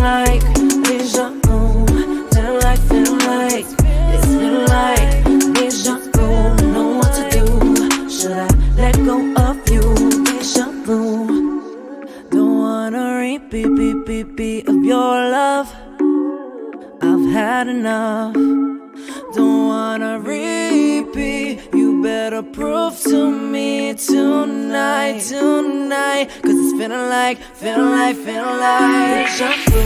like deja vu. Feel like it's feeling like deja vu. Don't know what to do. Should I let go of you? Deja vu. Don't wanna repeat of your love. I've had enough. Don't wanna repeat. You better prove to me tonight. Cause it's feeling like deja vu.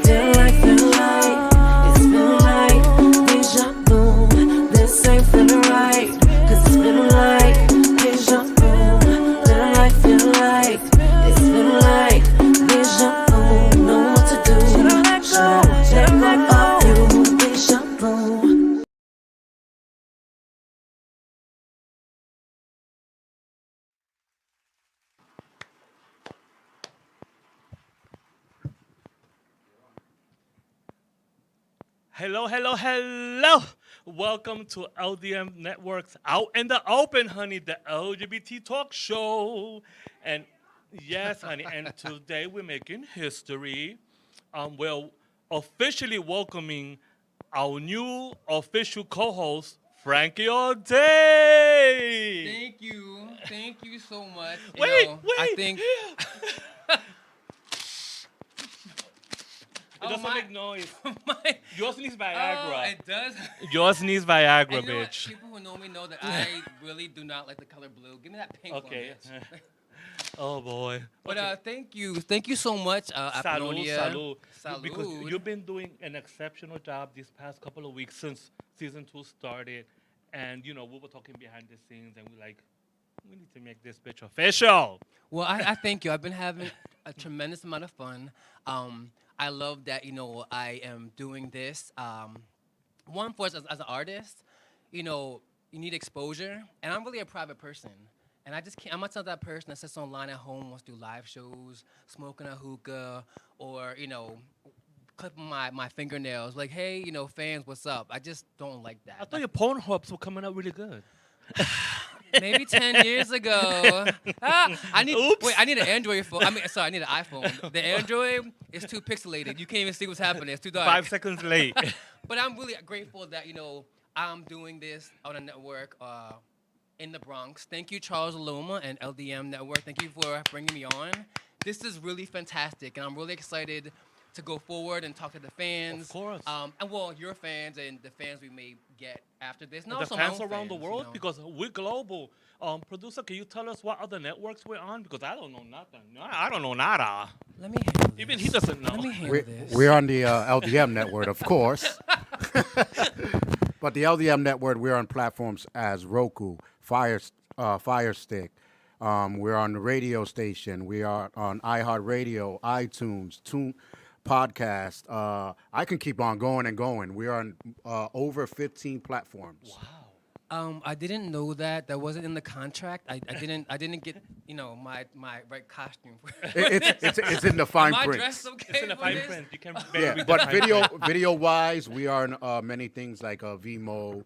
Feeling like it's feeling like deja vu. This ain't feeling right. Cause it's feeling like deja vu. Feeling like it's feeling like deja vu. Know what to do. Should I let go of you? Deja vu. Hello. Welcome to LDM Network's Out in the Open, honey, the LGBT talk show. And yes, honey, and today we're making history. We're officially welcoming our new official co-host, Frankie O'Day. Thank you so much. Wait. I think. It doesn't make noise. my, Yours needs oh, Viagra. it does. Yours needs Viagra, And you know what? bitch. People who know me know that I really do not like the color blue. Give me that pink Okay. one, bitch. Oh boy. But Okay. thank you so much, Salud. Apollonia. Because Salud. you've been doing an exceptional job these past couple of weeks since season 2 started. And, we were talking behind the scenes and we need to make this bitch official. Well, I thank you. I've been having a tremendous amount of fun. I love that, I am doing this. One, for us as an artist, you need exposure. And I'm really a private person. And I just can't, I'm not that person that sits online at home, wants to do live shows, smoking a hookah, or, clipping my fingernails. Like, hey, fans, what's up? I just don't like that. I thought your Pornhubs were coming out really good. Maybe 10 years ago. I need an Android phone. I need an iPhone. The Android is too pixelated. You can't even see what's happening. It's too dark. 5 seconds late. But I'm really grateful that, I'm doing this on a network in the Bronx. Thank you, Charles Aloma and LDM Network. Thank you for bringing me on. This is really fantastic, and I'm really excited to go forward and talk to the fans. Of course. And your fans and the fans we may get after this. And The also my fans own around the fans, world, because we're global. Producer, can you tell us what other networks we're on? Because I don't know nothing. I don't know nada. Let me handle this. Even he doesn't know. Let me handle this. We're on the LDM network, of course. But the LDM network, we're on platforms as Roku, Fire Stick. We're on the radio station. We are on iHeartRadio, iTunes, Podcast. I can keep on going and going. We're on over 15 platforms. Wow. I didn't know that. That wasn't in the contract. I didn't get my right costume. It's in the fine Am I print. dressed okay It's in the for fine this? print. You can Yeah, barely read the but fine print. video wise, we are on many things like Vimo,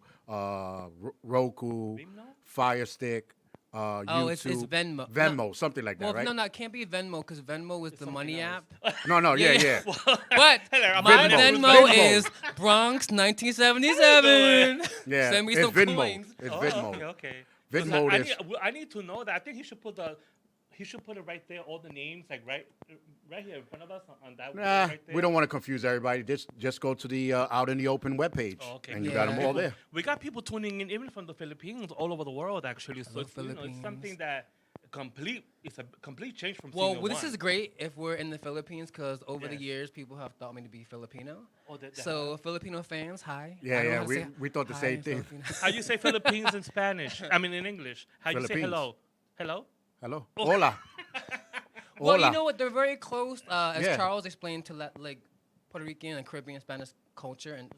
Roku, Vimeo? Fire Stick, Oh, YouTube, it's Venmo. Venmo, something like that, Well, right? no, it can't be Venmo because Venmo is the money else. app. No, yeah. But Hello, my Venmo. Venmo is Bronx 1977. Yeah, Send me it's some Venmo. coins. It's Oh, Venmo. Okay. Venmo is. I need to know that. I think he should put it right there, all the names, like right here in front of us on that. Nah, right there. we don't want to confuse everybody. Just go to the Out in the Open webpage, Oh, okay. and you Yeah. got them all there. We got people tuning in even from the Philippines, all over the world, actually. So Hello, it's, it's Philippines. something that it's a complete change from Well, season this one. is great if we're in the Philippines because over the Yes. years people have thought me to be Filipino. Oh, So Filipino fans, hi. I Yeah, don't know yeah, how to say we thought the hi same in thing. Filipino. How you say Philippines in Spanish? I mean in English. How you say Philippines. hello? Hello? Hello, hola. Well, Hola. you know what? They're very close, as Yeah. Charles explained, to like Puerto Rican and Caribbean Spanish culture and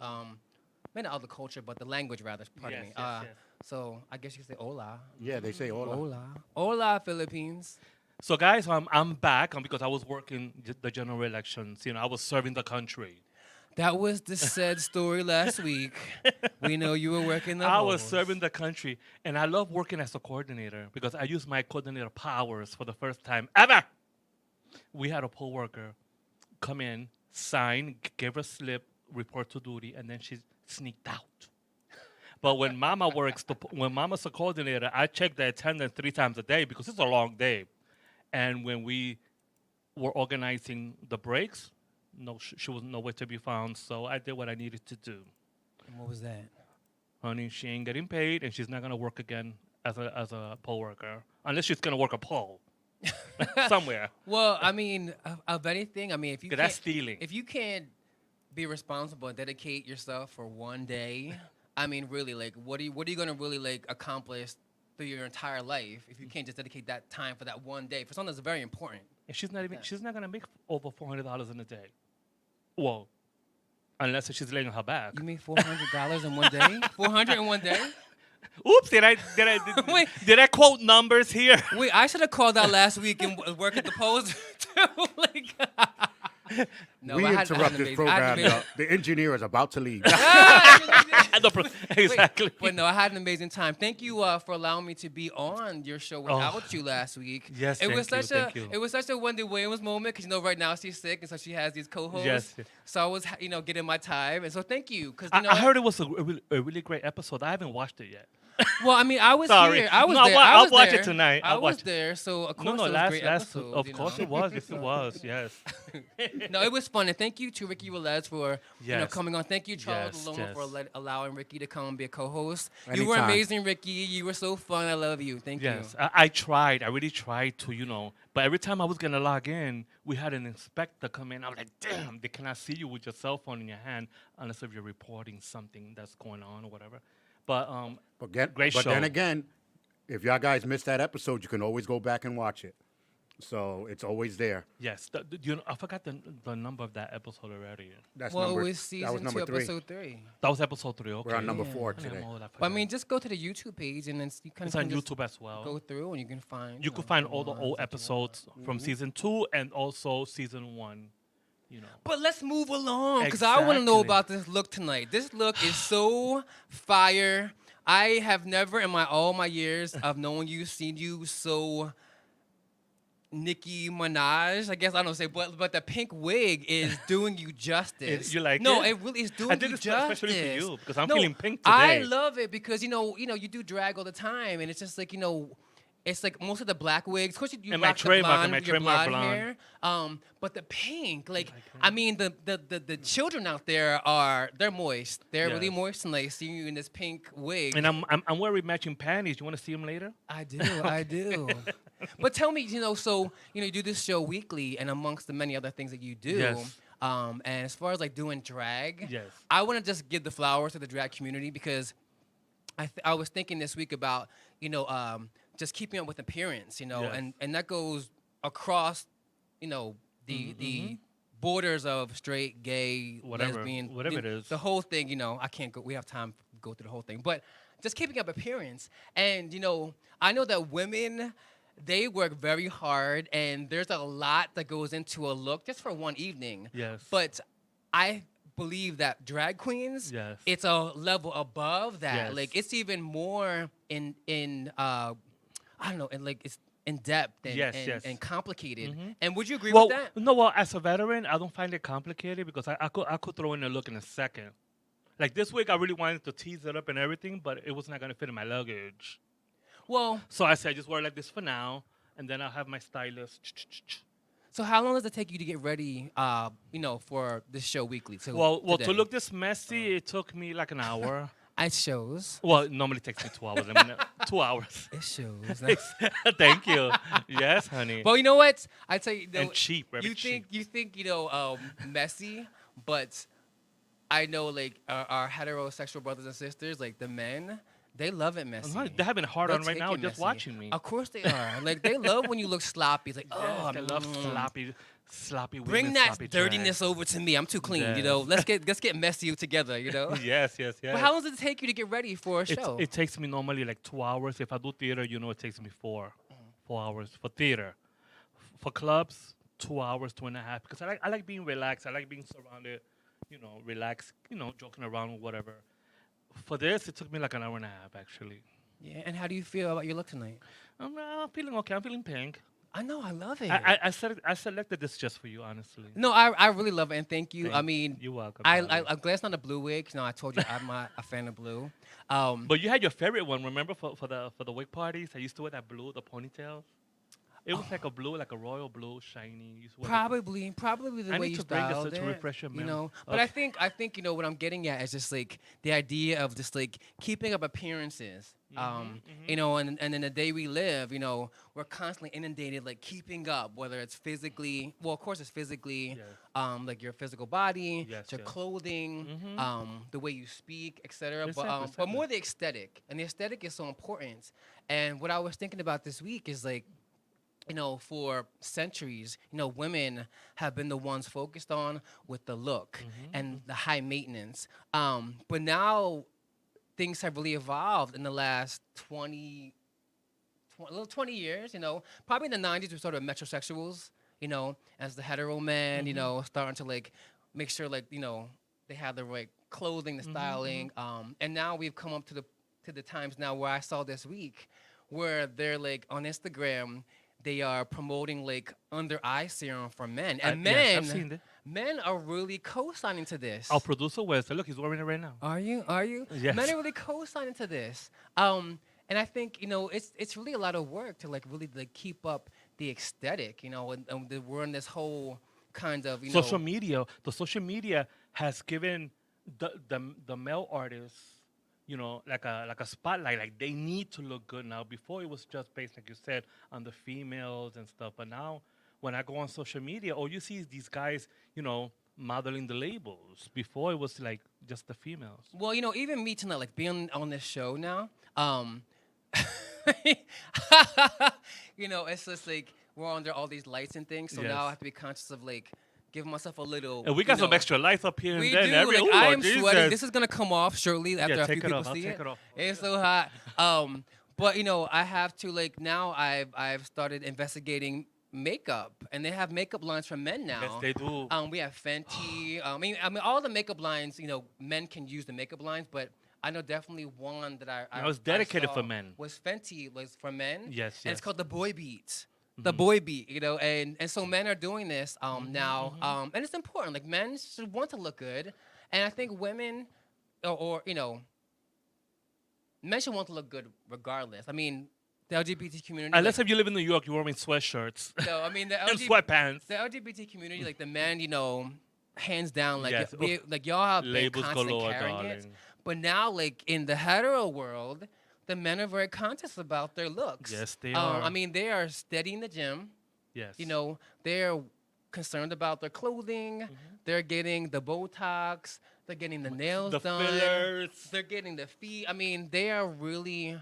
maybe not all the culture, but the language rather. Pardon Yes, me. yes, yes. So I guess you could say hola. Yeah, they say hola. Hola. Hola, Philippines. So guys, I'm back because I was working the general elections. I was serving the country. That was the said story last week. We know you were working the I was polls. serving the country, and I love working as a coordinator because I used my coordinator powers for the first time ever. We had a poll worker come in, signed, gave her a slip, report to duty, and then she sneaked out. But when Mama works, when Mama's a coordinator, I check the attendance 3 times a day because it's a long day. And when we were organizing the breaks, no, she was nowhere to be found. So I did what I needed to do. And what was that? Honey, she ain't getting paid, and she's not gonna work again as a poll worker unless she's gonna work a poll somewhere. Well, I mean, of anything, I mean, if you 'Cause that's can't- stealing. if you can't be responsible and dedicate yourself for one day, I mean, really, like, what are you gonna really like accomplish through your entire life if you can't just dedicate that time for that one day for something that's very important? And she's not gonna make over $400 in a day. Well, unless she's laying on her back. You mean $400 in one day? 400 in one day? Oops! Did Wait. did I quote numbers here? Wait, I should have called out last week and work at the post too. Like, no, We I had interrupt an this amazing- I had program. an amazing- The engineer is about to leave. Exactly. But no, I had an amazing time. Thank you for allowing me to be on your show without you last week. Yes, it was thank you, such thank you. it was such a Wendy Williams moment because right now she's sick and so she has these co-hosts. Yes. So I was getting my time and so thank you because I heard it was a really great episode. I haven't watched it yet. Well, I mean, I was Sorry. here. I was No, there. I'll was watch it there. tonight. I I'll was watch it. there, so of course No, it was last, great last, episodes, of you course know? it was. Yes, it was. Yes. No, it was fun, and thank you to Ricky Velez for Yes. coming on. Thank you, Charles Yes, Loma, yes. for allowing Ricky to come and be a co-host. You were Anytime. amazing, Ricky. You were so fun. I love you. Thank Yes, you. I tried. I really tried to, but every time I was gonna log in, we had an inspector come in. I was like, damn, they cannot see you with your cell phone in your hand unless if you're reporting something that's going on or whatever. But Great but then show. again, if y'all guys missed that episode, you can always go back and watch it. So it's always there. yes, I forgot the number of that episode already. That's Well, number. it was that season was 2, number 3. episode 3. That was episode 3. Okay. We're on number Yeah. 4 Honey, I'm today. old, But I forgot. mean, just go to the YouTube page and then you kind It's of on YouTube as well. go through and you can find. You could know, find the all the ones old that you episodes want. from season 2 and also season 1. But let's move along because I want to know Exactly. about this look tonight. This look is so fire. I have never in all my years of knowing you seen you so Nicki Minaj. I guess I don't say, but the pink wig is doing you justice. You like no, it? it really is doing I did you it justice. especially for you because I'm No, feeling pink I today. love it because you do drag all the time, and it's just like it's like most of the black wigs. Of course, you And my rock the trademark, blonde, and my your trademark blonde hair. But the pink, I mean, the children out there they're moist. They're really Yes. moist, and they see you in this pink wig. And I'm wearing matching panties. You want to see them later? I do, I do. But tell me, so you do this show weekly, and amongst the many other things that you do. Yes. And as far as like doing drag, Yes. I want to just give the flowers to the drag community because I was thinking this week about just keeping up with appearance, Yes. and that goes across, the borders of straight, gay, Whatever- lesbian, whatever it is. the whole thing. I can't go. We have time to go through the whole thing, but just keeping up appearance, and I know that women. They work very hard, and there's a lot that goes into a look just for one evening. Yes. But I believe that drag queens, Yes. it's a level above that. Yes. Like it's even more in I don't know, and like it's in depth and Yes, and, yes. and complicated. And would you agree Well, with that? no. Well, as a veteran, I don't find it complicated because I could throw in a look in a second. Like this week, I really wanted to tease it up and everything, but it was not gonna fit in my luggage. Well, So I said, just wear it like this for now, and then I'll have my stylist. so how long does it take you to get ready? For this show weekly. So Well, today? to look this messy, it took me like an hour. It shows. Well, it normally takes me 2 hours. 2 hours. It shows. Thank you. Yes, honey. Well, you know what? I tell you, And cheap, very you cheap. think messy, but I know like our heterosexual brothers and sisters, like the men, they love it messy. They're having a hard They'll on right take now it just messy. watching me. Of course they are. Like they love when you look sloppy. It's like, oh, Yes, I love sloppy women, bring that sloppy dirtiness drag. over to me. I'm too clean. Yes. Let's get messy together. Yes, yes, yes. But how long does it take you to get ready for a show? It takes me normally like 2 hours. If I do theater, it takes me 4 hours for theater. For clubs, 2 hours, 2.5. Because I like being relaxed. I like being surrounded, relaxed, joking around, whatever. For this, it took me like an hour and a half, actually. Yeah. And how do you feel about your look tonight? I'm feeling okay. I'm feeling pink. I know, I love it. I selected this just for you, honestly. No, I really love it, and thank you. I Thank- mean, you're welcome, I darling. I'm glad it's not a blue wig. You know, I told you I'm not a fan of blue. But you had your favorite one, remember, for the wig parties? I used to wear that blue, the ponytail. It was like a blue, like a royal blue, shiny. You used to wear the- Probably the I way need you to bring this styled to it, refresh your you memory. know. But I think you know what I'm getting at is just like the idea of just like keeping up appearances. You know, and in the day we live, you know, we're constantly inundated like keeping up, whether it's physically. Well, of course, it's physically, Yes. like your physical body, Yes, your yes. clothing, the way you speak, etc. Exactly, But exactly. more the aesthetic, and the aesthetic is so important. And what I was thinking about this week is like, you know, for centuries, you know, women have been the ones focused on with the look and the high maintenance. But now things have really evolved in the last 20 years, you know. Probably in the 90s, we started metrosexuals, you know, as the hetero men, you know, starting to like make sure like, you know, they have the right clothing, the styling. And now we've come up to the times now where I saw this week where they're like on Instagram, they are promoting like under eye serum for men. And yes, men, I've seen it. men are really co-signing to this. Our producer wears it. Look, he's wearing it right now. Are you? Are you? Yes. Men are really co-signing to this. And I think, you know, it's really a lot of work to like really like keep up the aesthetic, you know, and we're in this whole kind of, you know. The social media has given the male artists, you know, like a spotlight. Like they need to look good now. Before it was just based, like you said, on the females and stuff. But now, when I go on social media, all you see is these guys, you know, modeling the labels. Before it was like just the females. Well, you know, even me tonight, like being on this show now, you know, it's just like we're under all these lights and things. So now I Yes. have to be conscious of like giving myself a little. And we got you some know, extra lights up here and We then. do. Every, Like, ooh, I Lord am sweating. Jesus. This is gonna come off shortly after a few take it people off. I'll see take it. it off. It's so hot. But you know, I have to like now. I've started investigating makeup, and they have makeup lines for men now. Yes, they do. We have Fenty. I mean, all the makeup lines. You know, men can use the makeup lines, but I know definitely one that I was dedicated saw for men. Was Fenty was for men. Yes, And yes. it's called the Boy Beat. The boy beat, you know, and so men are doing this now, and it's important. Like men should want to look good, and I think women, or you know, men should want to look good regardless. I mean, the LGBT community. Unless like, if you live in New York, you're wearing sweatshirts no, I mean the and sweatpants. the LGBT community, like the men, you know, hands down, like Yes. like y'all have been Labels constant galore, carrying it, darling. but now like in the hetero world, the men are very conscious about their looks. Yes, they are. I mean, they are steady in the gym. Yes. You know, they're concerned about their clothing. They're getting the Botox. They're getting the nails the done. fillers. They're getting the feet. I mean, they are really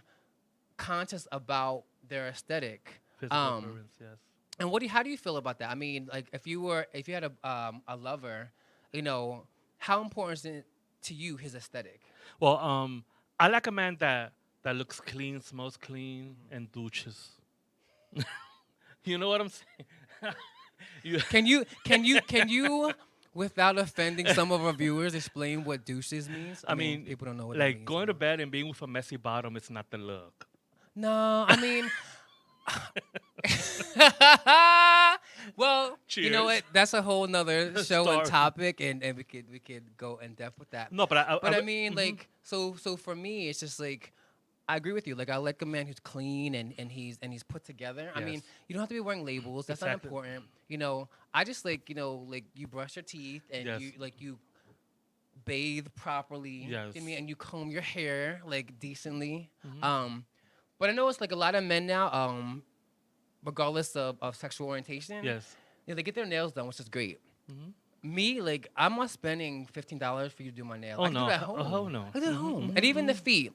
conscious about their aesthetic. Physical appearance, yes. And how do you feel about that? I mean, like if you had a lover, you know, how important is it to you his aesthetic? Well, I like a man that looks clean, smells clean, and douches. You know what I'm saying? Can you, without offending some of our viewers, explain what douches means? I mean, people don't know what it like means. going to bed and being with a messy bottom, it's not the look. No, I mean, well, you know Cheers. what? That's a whole nother show and Story. topic, and we could go in depth with that. No, but I mean, like, so for me, it's just like, I agree with you. Like, I like a man who's clean and he's put together. I mean, Yes. you don't have to be wearing labels. That's Exactly. not important. You know, I just like, you know, like you brush your teeth and Yes. you bathe properly. You know what I Yes. mean, and you comb your hair like decently. Mm-hmm. But I know it's like a lot of men now, regardless of sexual orientation, yes. you know, they get their nails done, which is great. Me, like, I'm not spending $15 for you to do my nails. Oh, I can no. do it at home. Oh, no. I do it at home. And even the feet,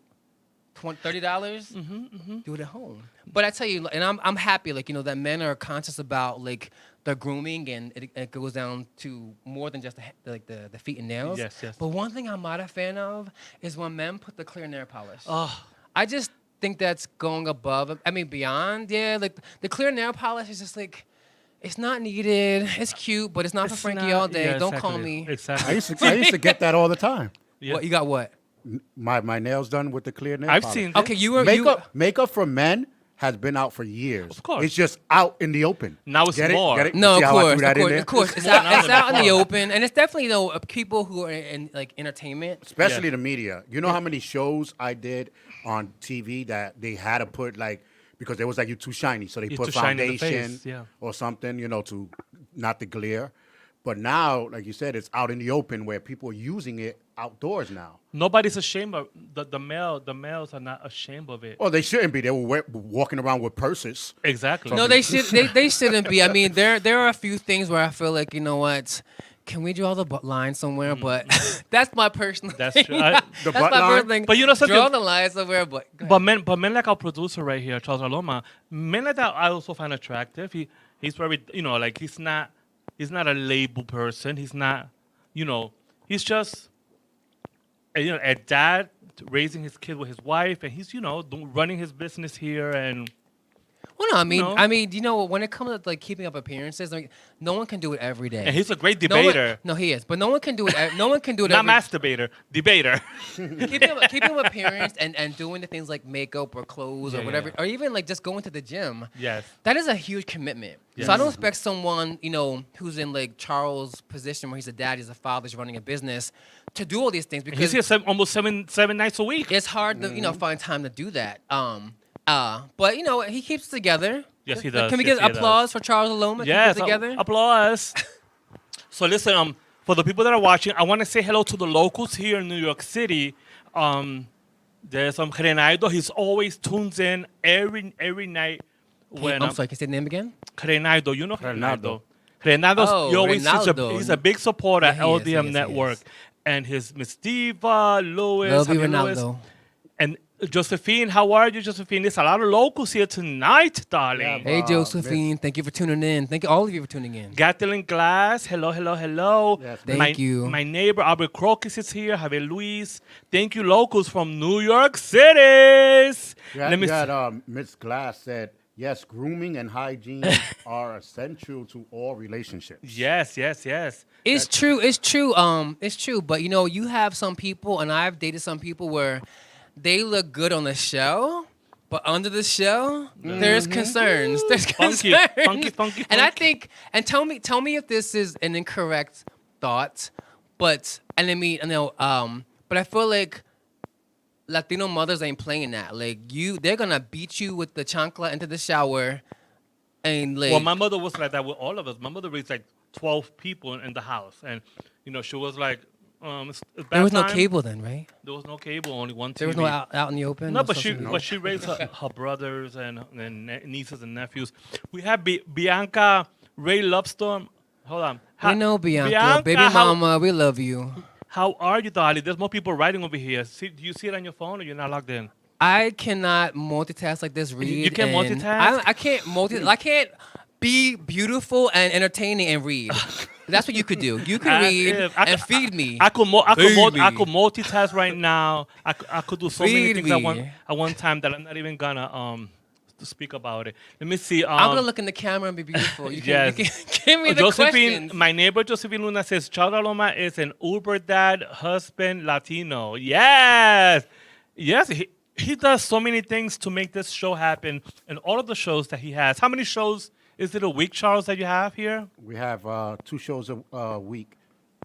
$30, do it at home. But I tell you, and I'm happy, like, you know, that men are conscious about, like, their grooming, and it goes down to more than just the feet and nails. Yes, yes. But one thing I'm not a fan of is when men put the clear nail polish. Oh, I just think that's going above. I mean, beyond. Yeah, like the clear nail polish is just like, it's not needed. It's cute, but it's not for it's Frankie not- all day. yeah, Don't call exactly. me. Exactly. I used to get that all the time. Yeah. What you got? What? My nails done with the clear nail I've polish. seen. Okay, you were Makeup for men has been out for years. Of course. It's just out in the open. Now it's Get it? more. Get it? No, See of how I course, threw that in there? of course. It's more out, now it's than out in the before. open, and it's definitely people who are in like entertainment. Especially Yeah. the media. You know how many shows I did on TV that they had to put like because they was like, you're too shiny, so they You're put too shiny in the foundation face, yeah. or something, to not the glare. But now, like you said, it's out in the open where people are using it outdoors now. Nobody's ashamed of the males are not ashamed of it. Well, they shouldn't be. They were walking around with purses. Exactly. No, they should. They shouldn't be. I mean, there are a few things where I feel like what. Can we draw the line somewhere? But that's my personal. That's thing. true. The That's butt my line? personal thing. But you know something- Draw the line somewhere. But go ahead. But men like our producer right here, Charles Aloma, men like that I also find attractive. He's very like he's not a label person. He's not he's just a dad raising his kid with his wife, and he's running his business here and. Well, no, No. I mean, when it comes to like keeping up appearances, like no one can do it every day. And he's a great No one- debater. No, he is, but no one can do it. No one can do it. Not every, masturbator, debater. keeping up appearance and doing the things like makeup or clothes Yeah, or yeah, whatever, yeah. or even like just going to the gym. Yes. That is a huge commitment. Yes. So I don't expect someone, who's in like Charles' position where he's a dad, he's a father, he's running a business, to do all these things He's because here almost seven nights a week. it's hard to find time to do that. But he keeps it together. Yes, he does. Can we Yes, get he applause for Charles Aloma? Yes, Keep it together. applause. So listen, for the people that are watching, I want to say hello to the locals here in New York City. There's Renaldo. He's always tunes in every night. When I'm sorry, can you say the name again? Renaldo, you know Renaldo. Renaldo's Oh, he always Renaldo. he's a big supporter at Yeah, he is, LDM he is, he Network, is. and his Miss Diva, Louis, Love you, Javier Lewis, Ronaldo. and Josephine. How are you, Josephine? There's a lot of locals here tonight, darling. Yeah, Hey, Wow, Josephine. Thank you for tuning in. Thank you, all of you, for tuning in. Gatlin Glass, hello. Yes, Thank you. My neighbor Albert Crocus is here. Javier Luis. Thank you, locals from New York City. Let me see. Ms. Glass said, yes, grooming and hygiene are essential to all relationships. Yes. It's true. It's true. It's true. But you have some people, and I've dated some people where they look good on the show, but under the show, there's concerns. There's Funky, concerns. funky. And I think, and tell me if this is an incorrect thought, but but I feel like Latino mothers ain't playing that. Like they're gonna beat you with the chancla into the shower, and like. Well, my mother was like that with all of us. My mother raised like 12 people in the house, and she was like, it's there was no bath time. cable then, right? There was no cable, only one TV. There was no out in the open. No, but social media? she raised her brothers and nieces and nephews. We have Bianca Ray Lovestorm. Hold on. We know Bianca, baby mama, we love you. How are you, darling? There's more people writing over here. Do you see it on your phone, or you're not logged in? I cannot multitask like this. Read. You can't and multitask? I can't multitask. I can't be beautiful and entertaining and read. That's what you could do. You could read and feed me. I could Feed me. multitask right now. I could do so many Feed things me. at one time that I'm not even gonna to speak about it. Let me see. I'm gonna look in the camera and be beautiful. You can, Yes. you can give me the Josephine, questions. my neighbor Josephine Luna says Charles Aloma is an Uber dad, husband, Latino. Yes, he does so many things to make this show happen, and all of the shows that he has. How many shows is it a week, Charles, that you have here? We have 2 shows a week,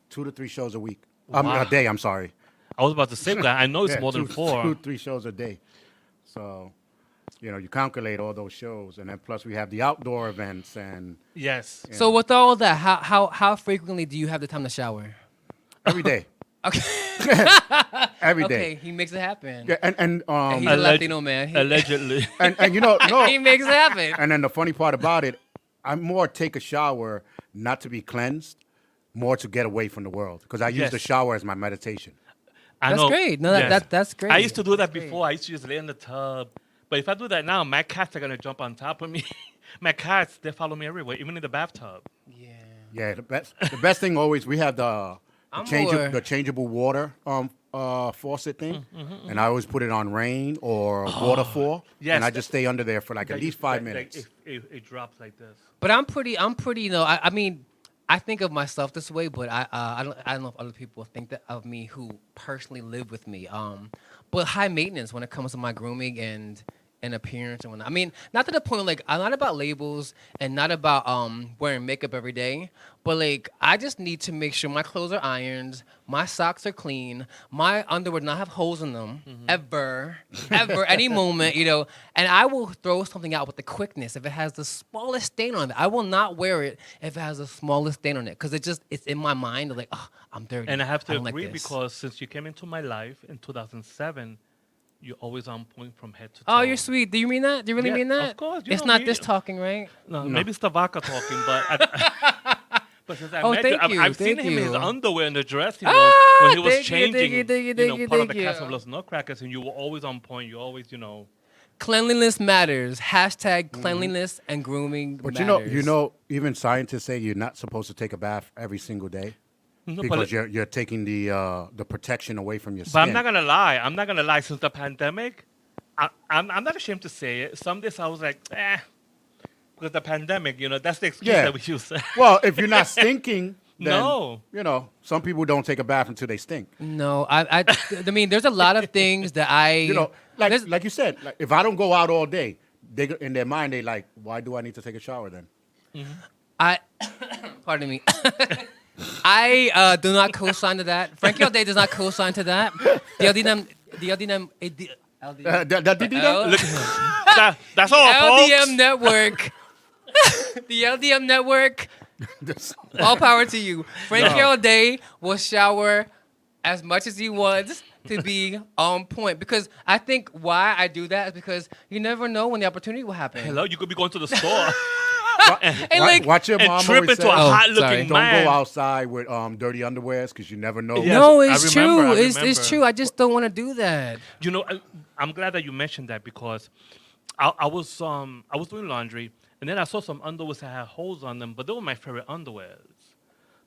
2 to 3 shows a week. Wow. A day, I'm sorry. I was about to say that. I know it's Yeah, more than 4. 2, 3 shows a day. So, you calculate all those shows, and then plus we have the outdoor events and Yes. So with all that, how frequently do you have the time to shower? every day. Okay. Every day. Okay, he makes it happen. Yeah, and He's a Latino man. He, Allegedly. and no. he makes it happen. And then the funny part about it, I more take a shower not to be cleansed, more to get away from the world, because I use Yes. the shower as my meditation. I That's know. great. No, that's great. I used to do that That's before. I used to just lay in the tub. But if I do that now, my cats are going to jump on top of me. My cats, they follow me everywhere, even in the bathtub. Yeah. Yeah, the best thing always we have the I'm more- the changeable water faucet thing, Mm-hmm, and I always put it on rain or waterfall, yes. and I just stay under there for like at least 5 minutes. Like it drops like this. But I'm pretty. I mean, I think of myself this way, but I don't know if other people think that of me who personally live with me. But high maintenance when it comes to my grooming and and appearance and whatnot. I mean, not to the point like I'm not about labels and not about wearing makeup every day, but like I just need to make sure my clothes are ironed, my socks are clean, my underwear do not have holes in them ever, any moment, you know. And I will throw something out with the quickness if it has the smallest stain on it. I will not wear it if it has the smallest stain on it because it's in my mind like, oh, I'm dirty. And I have to don't like agree this. because since you came into my life in 2007, you're always on point from head to toe. Oh, you're sweet. Do you mean that? Do you really Yeah, mean that? of course, you It's know not me. this talking, right? No, maybe it's the vodka talking, but since I Oh, met thank you, you, I've seen thank him in his you. underwear and the dress, you know, Ah, when he was thank you, thank changing, you, thank you, know, thank you, part of the thank cast you. of Los Nutcrackers, and you were always on point. You always, you know. Cleanliness matters. Hashtag cleanliness and grooming But matters. you know, even scientists say you're not supposed to take a bath every single day No, because but, you're taking the protection away from your skin. but I'm not gonna lie. I'm not gonna lie. Since the pandemic, I'm not ashamed to say it. Some days I was like, because the pandemic, you know, that's the excuse Yeah. that we use. Well, if you're not stinking, then, No. you know, some people don't take a bath until they stink. No, I mean, there's a lot of things that I. You know, there's- like you said, like if I don't go out all day, in their mind they like, why do I need to take a shower then? I, pardon me. I do not co-sign to that. Frankie O'Day does not co-sign to that. The LDM, That's all, LDM folks. network. The LDM network. All power to you. Frankie O'Day will shower as much as he wants to be on point. Because I think why I do that is because you never know when the opportunity will happen. Hello, you could be going to the store Hey, like, Watch your and mom trip always into say, a Oh, hot-looking sorry. don't man. go outside with dirty underwears because you never know. Yes, no, I it's remember, true. I It's remember. true. I just don't want to do that. You know, I'm glad that you mentioned that because I was doing laundry and then I saw some underwears that had holes on them, but they were my favorite underwears.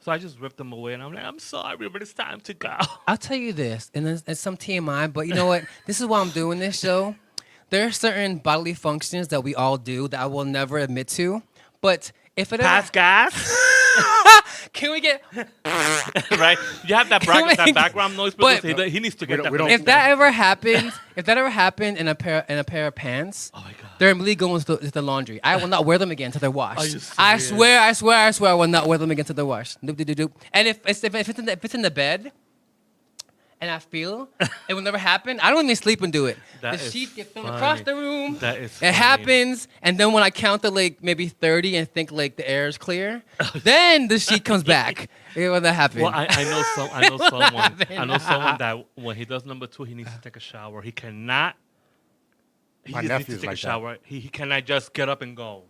So I just ripped them away and I'm like, I'm sorry, but it's time to go. I'll tell you this, and it's some TMI, but you know what? This is why I'm doing this show. There are certain bodily functions that we all do that I will never admit to. But if it Pass ever, gas, can we get? right? You have that, that background noise, But- because he needs to get that. we don't- If that ever happened in a pair of pants, Oh my God. they're immediately going to the laundry. I will not wear them again until they're washed. Are you I serious? swear, I will not wear them again until they're washed. Doop, doop, doop, doop. And if it's in the bed, and I feel it will never happen, I don't even sleep and do it. That The is sheets get thrown funny. across the room. That is It funny. happens, and then when I count to like maybe 30 and think like the air is clear, then the sheet comes back. It will not happen. Well, I know someone. I know happen. someone that when he does number 2, he needs to take a shower. He cannot. He My just needs to nephew's take a like that. shower. He cannot just get up and go.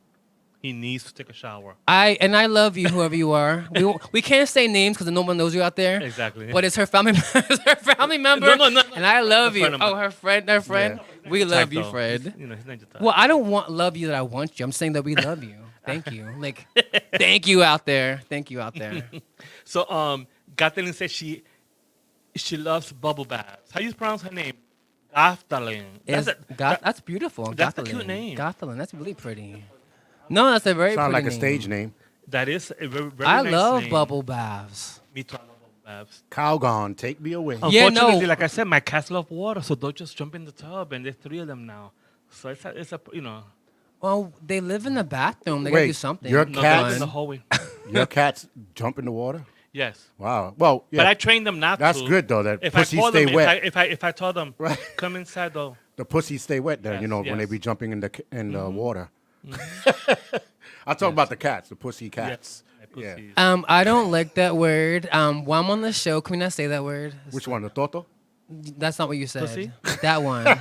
He needs to take a shower. I love you, whoever you are. We can't say names because no one knows you out there. Exactly. But it's her family. It's her family member. No. And I love A you. friend of mine. Oh, her friend. Yeah. We Type, love you, though. Fred. He's, you know, he's not your type. Well, I don't love you that I want you. I'm saying that we love you. Thank you. Like, thank you out there. Thank you out there. So, Kathleen says she loves bubble baths. How do you pronounce her name? Kathleen. That's beautiful. That's a Gothelin. cute name. Gothelin. That's really pretty. No, that's a very Sound like pretty a name. stage name. That is a very, very I nice love name. bubble baths. Me too. I love bubble baths. Calgon, take me away. Yeah, Unfortunately, no. like I said, my cats love water, so don't just jump in the tub, and there's 3 of them now. So it's a you know. Well, they live in the bathroom. They gotta Wait, do something. your No, Cats- they're in the hallway. Your cats jump in the water? Yes. Wow. Well, yeah. But I trained them not That's to. good though. That If pussy I told stay them, wet. if I told them, Right. come inside though. The pussy stay wet then, Yes, when they yes. be jumping in the water. I talk about the cats, the pussy cats. My Yeah. pussies. I don't like that word. While I'm on the show, can we not say that word? Which one, the toto? That's not what you said. Pussy? That one. I'm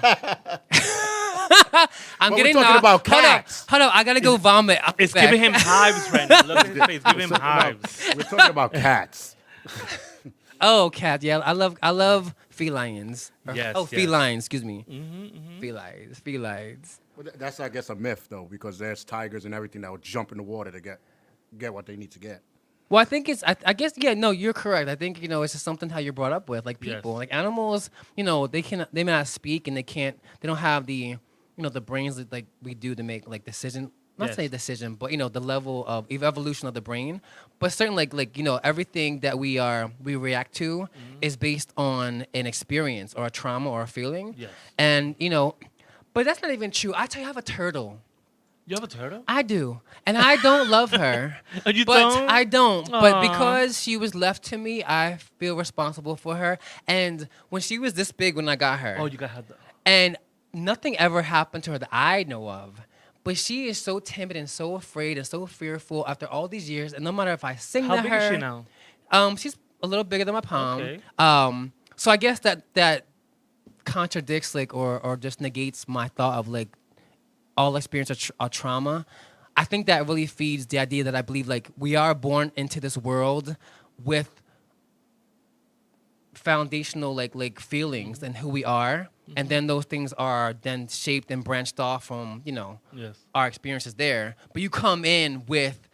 But we're getting talking about cats. Hold up. I gotta go vomit. I'll be It's back. giving him hives right now. Look at his face. Giving him So- hives. We're talking about cats. Oh, cat. Yeah, I love felines. Yes, Oh, yes. felines. Excuse me. Mm-hmm. Felines. But that's, I guess, a myth though, because there's tigers and everything that would jump in the water to get what they need to get. Well, I think it's. I guess. Yeah. No, you're correct. I think it's just something how you're brought up with, like people, Yes. like animals. They may not speak and they can't. They don't have the, the brains that like we do to make like decision. Not Yes. say decision, but the level of evolution of the brain. But certainly, like everything that we react to is based on an experience or a trauma or a feeling. Yes. And But that's not even true. I tell you, I have a turtle. You have a turtle? I do, and I don't love her. And you but don't? I don't. But Aw. because she was left to me, I feel responsible for her. And when she was this big, when I got her, Oh, you got had the. and nothing ever happened to her that I know of. But she is so timid and so afraid and so fearful after all these years. And no matter if I sing How to big her, is she now? She's a little bigger than my palm. Okay. So I guess that contradicts like or just negates my thought of like all experience of trauma. I think that really feeds the idea that I believe like we are born into this world with foundational like feelings and who we are, and then those things are then shaped and branched off from Yes. our experiences there. But you come in with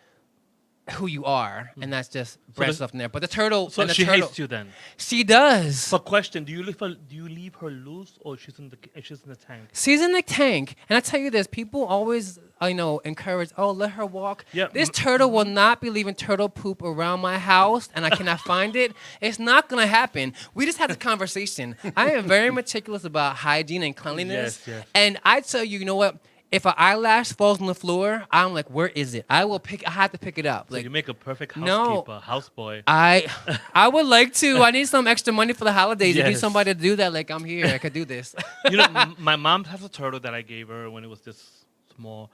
who you are, and that's just branched the- off from there. But the turtle, So and the she turtle, hates you then. she does. So question: Do you leave her loose, or she's in the tank? She's in the tank, and I tell you this: people always, encourage. Oh, let her walk. Yeah, This turtle will not be leaving turtle poop around my house, and I cannot find it. It's not gonna happen. We just had this conversation. I am very meticulous about hygiene and cleanliness, Yes, yes. and I tell you, you know what? If an eyelash falls on the floor, I'm like, where is it? I have to pick it up. So Like, you make a perfect No. housekeeper, houseboy. I would like to. I need some extra money for the holidays. If you need Yes. somebody to do that, like I'm here. I could do this. You know, my mom has a turtle that I gave her when it was this small,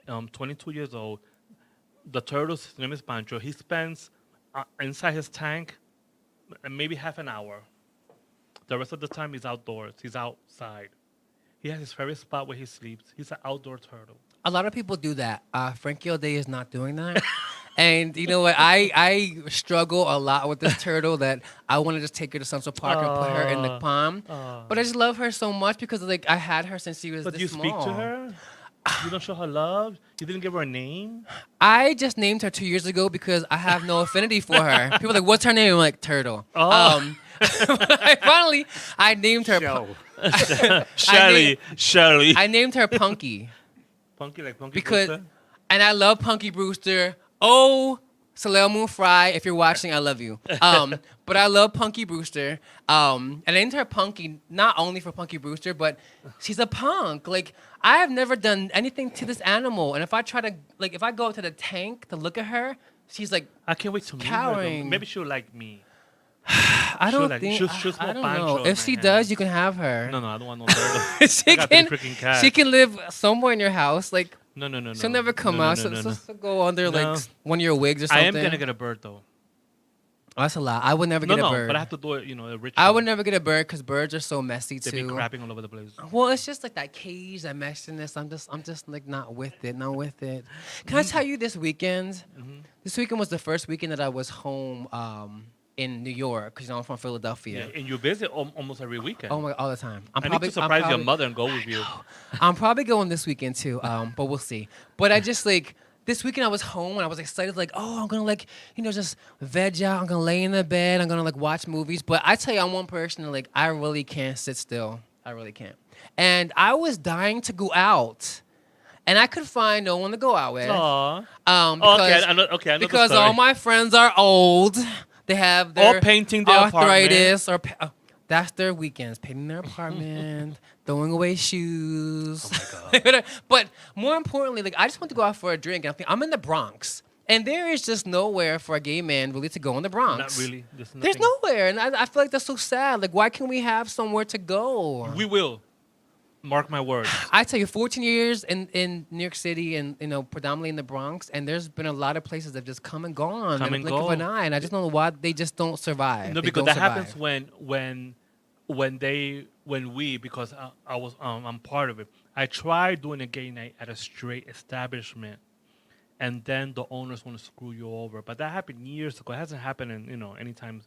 22 years old. The turtle's his name is Pancho. He spends inside his tank maybe half an hour. The rest of the time he's outdoors. He's outside. He has his favorite spot where he sleeps. He's an outdoor turtle. A lot of people do that. Frankie O'Day is not doing that. And you know what? I struggle a lot with this turtle that I want to just take her to Central Park and put her in the pond. But I just love her so much because like I had her since she was But this do you small. speak to her? You don't show her love? You didn't give her a name? I just named her 2 years ago because I have no affinity for her. People are like, what's her name? I'm like, Turtle. Oh. I named her. Show. Shirley. I named her Punky. Punky like Punky Because, Brewster? and I love Punky Brewster. Oh, Soleil Moon Fry, if you're watching, I love you. But I love Punky Brewster. And I named her Punky not only for Punky Brewster, but she's a punk. Like, I have never done anything to this animal. And if I try to, like, if I go to the tank to look at her, she's like, I can't wait to meet her. cowering. Though. Maybe she'll like me. I don't like- think, she'll I smell don't Pancho know. in If my she hand. does, you can have her. No, I don't want no turtle. she I got the can, freaking cat. she can live somewhere in your house. Like, No. she'll never come No, out. no, no, no. She'll go under, No. like, one of your wigs or I something. am gonna get a bird though. Oh, that's a lot. I would never No, get a no, bird. but I have to do it. A ritual. I would never get a bird because birds are so messy They be too. crapping all over the place. Well, it's just like that cage, that messiness. I'm just like not with it. Not with it. Can I tell you this weekend? This weekend was the first weekend that I was home in New York because I'm from Philadelphia. Yeah, and you visit almost every weekend. Oh my, all the time. I need to surprise your mother and go with you. I'm probably going this weekend too, but we'll see. But I just like this weekend I was home and I was excited, like, oh, I'm gonna like, just veg out. I'm gonna lay in the bed. I'm gonna like watch movies. But I tell you, I'm one person that like I really can't sit still. I really can't. And I was dying to go out, and I could find no one to go out with. Aww. Because, I know the because story. all my friends are old. They have their painting their arthritis or. That's their weekends, painting their apartment, throwing away shoes. Oh my God. But more importantly, like I just want to go out for a drink. And I'm in the Bronx, and there is just nowhere for a gay man really to go in the Bronx. Not really. There's nowhere, and I feel like that's so sad. Like, why can't we have somewhere to go? We will. Mark my words. I tell you, 14 years in New York City and predominantly in the Bronx, and there's been a lot of places that have just come and gone Come in a and blink of go. an eye, and I just don't know why they just don't survive. No, They because don't that happens survive. when we because I'm part of it. I tried doing a gay night at a straight establishment, and then the owners want to screw you over. But that happened years ago. It hasn't happened in anytime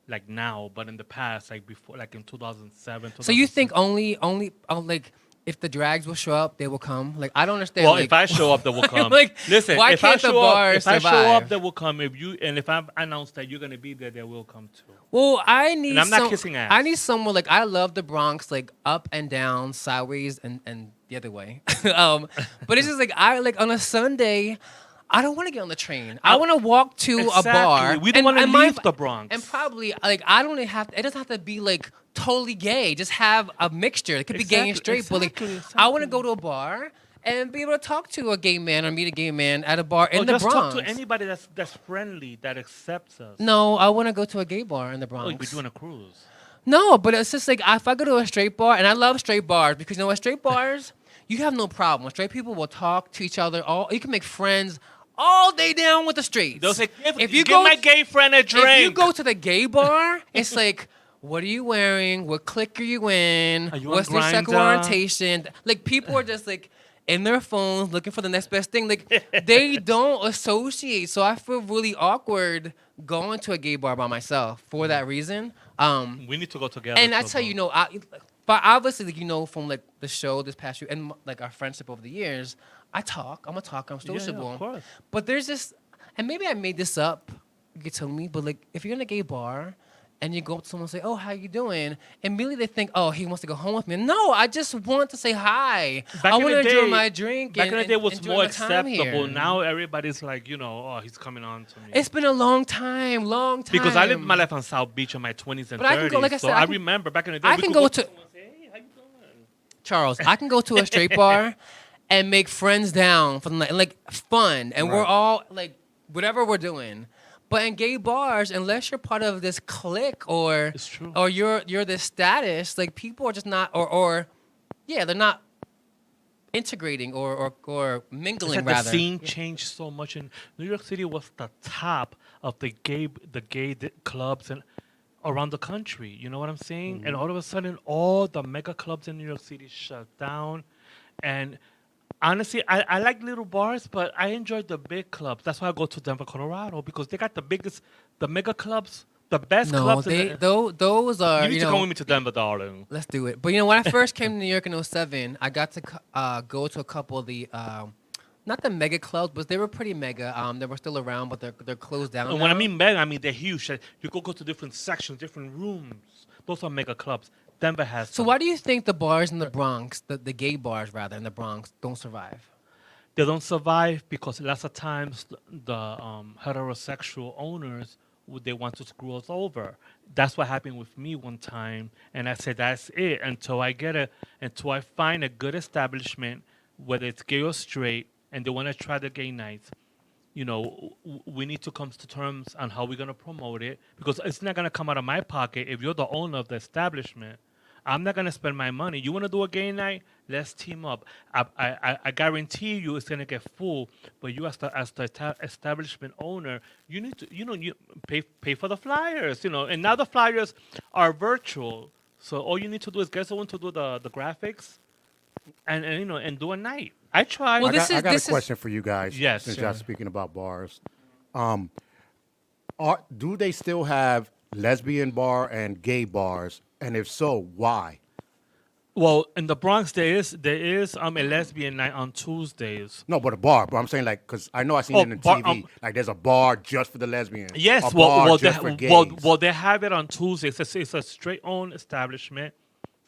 like now, but in the past, like before, like in 2007. So you think 2006. only like if the drags will show up, they will come? Like I don't understand. Well, like, if I show up, they will come. Like, Listen, why if I can't the show bar up, if I show survive? up, they will come. If I've announced that you're gonna be there, they will come too. Well, I need. And I'm not kissing ass. I need someone like I love the Bronx, like up and down, sideways, and the other way. But it's just like I like on a Sunday. I don't want to get on the train. I want to walk to a bar. Exactly. We don't want to leave the Bronx. And probably like I don't even have. It doesn't have to be like totally gay. Just have a mixture. It could be gay and straight. But like I want to go to a bar and be able to talk to a gay man or meet a gay man at a bar in Or the just Bronx. talk to anybody that's friendly, that accepts us. No, I want to go to a gay bar in the Oh, Bronx. we're doing a cruise. No, but it's just like if I go to a straight bar, and I love straight bars because you know what, straight bars, you have no problem. Straight people will talk to each other. You can make friends all day down with the straights. They'll say, if you give my gay friend a drink. if you go to the gay bar, it's like, what are you wearing? What clique are you in? Are you on What's your sexual Grindr? orientation? Like people are just like in their phones looking for the next best thing. Like they don't associate. So I feel really awkward going to a gay bar by myself for that reason. We need to go together. And I to tell go. you, but obviously, like, from like the show this past year and like our friendship over the years, I'm a talker, I'm Yeah, sociable. of course. But there's this, and maybe I made this up. You can tell me, but like if you're in a gay bar and you go up to someone and say, "Oh, how you doing?" Immediately they think, "Oh, he wants to go home with me." No, I just want to say hi. Back I in want the to enjoy day- my drink. Back in the day, it was enjoy more my time acceptable. here. Now everybody's like, oh, he's coming on to me. It's been a long time. Because I lived my life on South Beach in my 20s and But 30s. I can go- like I so said, I I can- remember back in the day. I we can could go to- someone and say, hey, how you doing? Charles, I can go to a straight bar and make friends down for the night, and like fun, and we're Right. all like whatever we're doing. But in gay bars, unless you're part of this clique or It's true. or you're this status, like people are just not or yeah, they're not integrating or mingling It's like rather. the scene changed so much. In New York City was the top of the gay clubs and around the country. You know what I'm saying? Mm-hmm. And all of a sudden, all the mega clubs in New York City shut down. And honestly, I like little bars, but I enjoy the big clubs. That's why I go to Denver, Colorado, because they got the mega clubs, the best No, clubs. those are You need to know, come with me to Denver, darling. Let's do it. But when I first came to New York in 07, I got to go to a couple of the not the mega clubs, but they were pretty mega. They were still around, but they're closed down. And when I now. mean mega, I mean they're huge. You go to different sections, different rooms. Those are mega clubs. Denver has. So some. why do you think the bars in the Bronx, the gay bars rather in the Bronx, don't survive? They don't survive because lots of times the heterosexual owners they want to screw us over. That's what happened with me one time, and I said that's it until I find a good establishment, whether it's gay or straight, and they want to try the gay nights. We need to come to terms on how we're gonna promote it because it's not gonna come out of my pocket if you're the owner of the establishment. I'm not gonna spend my money. You wanna do a gay night? Let's team up. I guarantee you it's gonna get full. But you as the establishment owner, you need to you pay for the flyers. And now the flyers are virtual. So all you need to do is get someone to do the graphics, and do a night. I tried. Well, I got a this is- question for you guys. Yes, Since sure. y'all speaking about bars, do they still have lesbian bar and gay bars? And if so, why? Well, in the Bronx there is a lesbian night on Tuesdays. No, but a bar. But I'm saying because I know I seen Oh, it in bar- TV. Like there's a bar just for the lesbians. Yes, a bar just for gays. they have it on Tuesdays. It's a straight-owned establishment.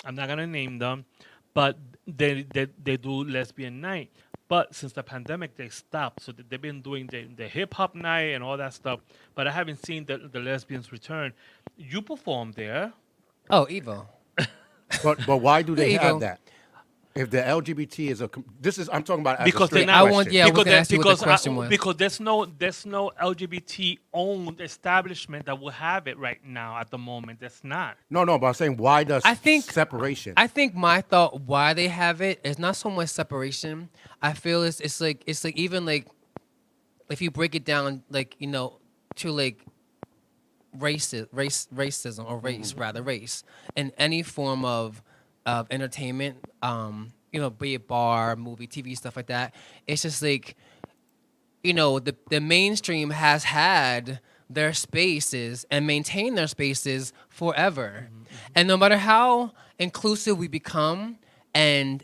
I'm not gonna name them, but they do lesbian night. But since the pandemic, they stopped. So they've been doing the hip hop night and all that stuff. But I haven't seen the lesbians return. You perform there. Oh, Evo. But why do There they you have go. that? If the LGBT is I'm talking about as Because a straight they're not- I want- question. yeah, I was because gonna ask you what the because, question was. because there's no LGBT owned establishment that will have it right now at the moment. That's not. No, but I'm saying why does I think- separation? I think my thought why they have it is not so much separation. I feel it's like even like if you break it down like to like racism or race in any form of entertainment, be it bar, movie, TV, stuff like that. It's just like the mainstream has had their spaces and maintain their spaces forever. And no matter how inclusive we become and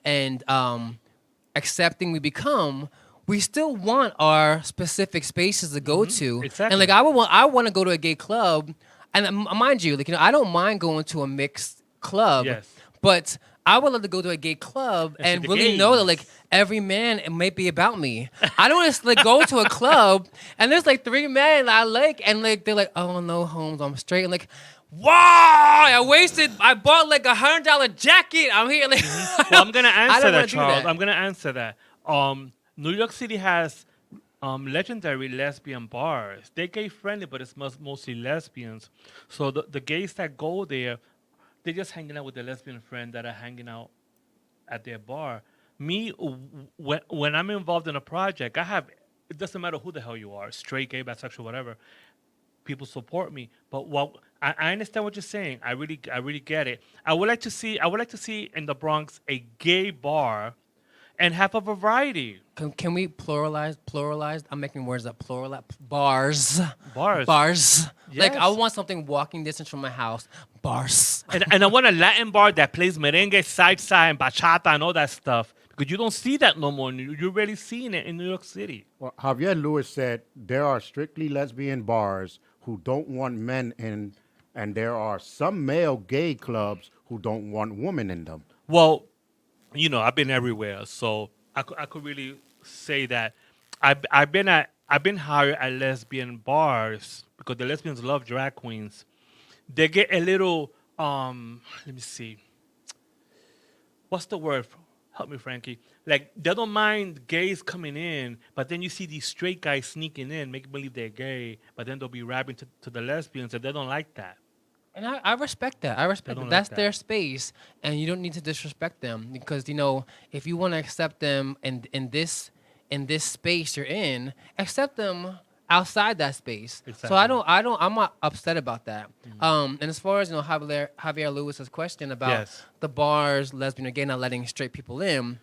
accepting we become, we still want our specific spaces to go to. Exactly. And like I want to go to a gay club, and mind you, I don't mind going to a mixed club. Yes. But I would love to go to a gay club And see and the really know that like gays. every man it may be about me. I don't want to like go to a club and there's like 3 men I like and like they're like, oh no, Holmes, I'm straight. And like, wow, I bought like $100 jacket. I'm here like Well, I'm gonna answer don't that, wanna do Charles. that. I'm gonna answer that. New York City has legendary lesbian bars. They're gay friendly, but it's mostly lesbians. So the gays that go there, they're just hanging out with their lesbian friend that are hanging out at their bar. Me, when I'm involved in a project, it doesn't matter who the hell you are, straight, gay, bisexual, whatever. People support me. But I understand what you're saying. I really get it. I would like to see in the Bronx a gay bar, and have a variety. Can we pluralize? I'm making words up. Bars. Bars. Bars. Like I Yes. want something walking distance from my house. Bars. And I want a Latin bar that plays merengue, salsa, and bachata and all that stuff. Because you don't see that no more. You're really seeing it in New York City. Well, Javier Lewis said there are strictly lesbian bars who don't want men in, and there are some male gay clubs who don't want women in them. Well, I've been everywhere, so I could really say that I've been hired at lesbian bars because the lesbians love drag queens. They get a little let me see. What's the word? Help me, Frankie. Like they don't mind gays coming in, but then you see these straight guys sneaking in, making believe they're gay, but then they'll be rapping to the lesbians, and they don't like that. And I respect that. I respect don't that. like That's that. their space, and you don't need to disrespect them because if you want to accept them in this space you're in, accept them outside that space. So Exactly. I'm not upset about that. And as far as Javier Lewis's question about Yes. the bars, lesbian or gay, not letting straight people in,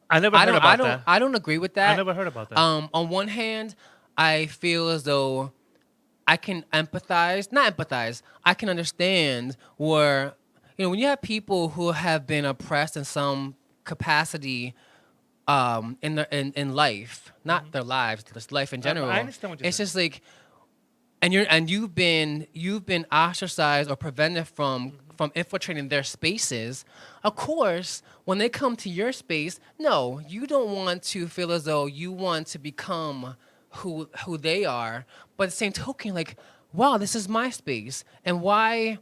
I never heard about that. I don't agree with that. I never heard about that. On one hand, I feel as though I can not empathize. I can understand where, when you have people who have been oppressed in some capacity, in life, not their lives, just life in general. I understand what you're It's saying. just like, and you've been ostracized or prevented from infiltrating their spaces. Of course, when they come to your space, no, you don't want to feel as though you want to become who they are. But at the same token, like, wow, this is my space, and why?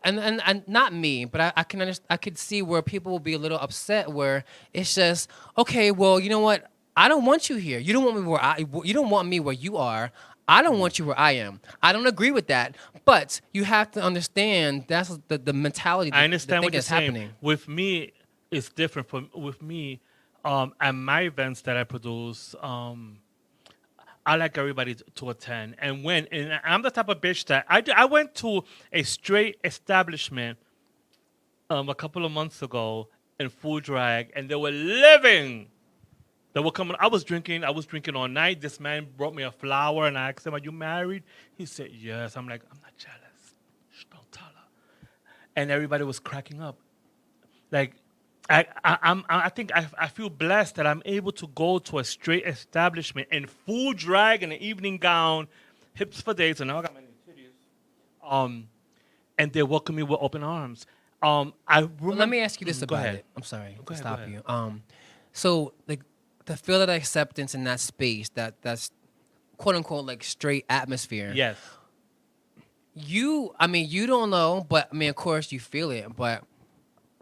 And not me, but I can I could see where people will be a little upset. Where it's just okay. Well, you know what? I don't want you here. You don't want me you don't want me where you are. I don't want you where I am. I don't agree with that. But you have to understand that's the mentality. I understand the what thing you're that's saying. happening. With me, it's different. With me, at my events that I produce, I like everybody to attend. And I'm the type of bitch that I went to a straight establishment a couple of months ago in Food Drag, and they were living. They were coming. I was drinking all night. This man brought me a flower, and I asked him, "Are you married?" He said, "Yes." I'm like, "I'm not jealous. Shh, don't tell her." And everybody was cracking up. Like, I think I feel blessed that I'm able to go to a straight establishment in full drag in an evening gown, hips for days, and now I got my titties. And they welcome me with open arms. I remember, Well, let me ask you this Go about ahead. it. I'm sorry to Go ahead, stop go you. ahead. So like to feel that acceptance in that space, that's quote unquote like straight atmosphere. Yes. You don't know, but of course you feel it. But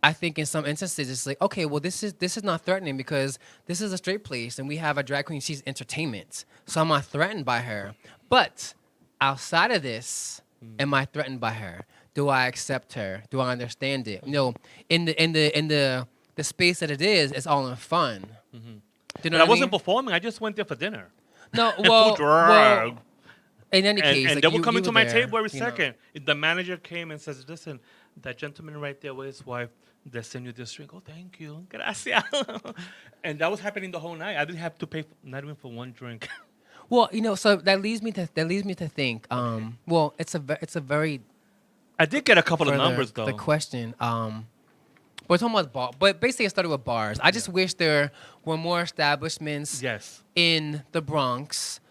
I think in some instances it's like, okay, well this is not threatening because this is a straight place and we have a drag queen. She's entertainment, so I'm not threatened by her. But outside of this, am I threatened by her? Do I accept her? Do I understand it? In the space that it is, it's all in fun. Do you know But I what wasn't mean? performing. I just went there for dinner. No, Full well, drag. in any And, case, and like, they were you coming to were my there, table every you know. second. The manager came and says, "Listen, that gentleman right there with his wife, they send you this drink. Oh, thank you, gracias." And that was happening the whole night. I didn't have to pay not even for one drink. Well, so that leads me to think. Well, it's a very I did get a couple of further numbers though. the question. We're talking about but basically it started with bars. I just wish there were more establishments Yes. in the Bronx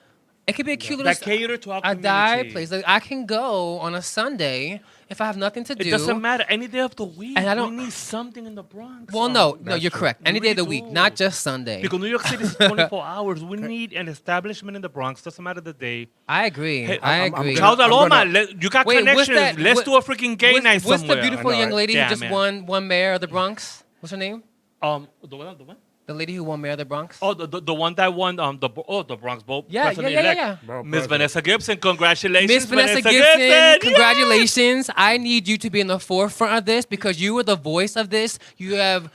It could be a cute little that cater to our a community. dive place. Like I can go on a Sunday if I have nothing to do. It doesn't matter. Any day of the week. And I don't- we need something in the Bronx. Well, no, That's you're true. correct. We Any day of the really week, do. not just Sunday. Because New York City is 24 hours. We need an establishment in the Bronx. Doesn't matter the day. I agree. Hey, I I'm agree. gonna- Charles Aloma, gonna- you got Wait, what's connections. that- Let's what- do a freaking gay night What's somewhere. the beautiful I know, young right? lady Yeah, who just man. won mayor of the Bronx? What's her name? The one? The lady who won mayor of the Bronx. Oh, the one that won the Bronx Bowl. Yeah, president-elect. Bro, Miss president. Vanessa Gibson, congratulations. Miss Vanessa Gibson, congratulations! I need you to be in the forefront of this because you were the voice of this. You have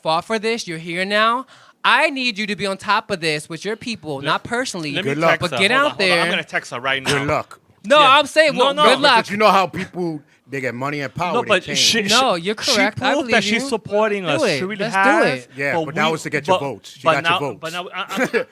fought for this. You're here now. I need you to be on top of this with your people, not personally, Let me Good luck. text but her. get Hold on, out hold on. there. I'm gonna text her right now. Good luck. No, Yeah. I'm saying, No, well, no, good luck. Because you know how people they get money and power. No, they but change. she, No, you're correct. She I proved believe that she's you. supporting Let's us. do it. She really Let's do has. it. Yeah, but that was to get your votes. She got your votes. But now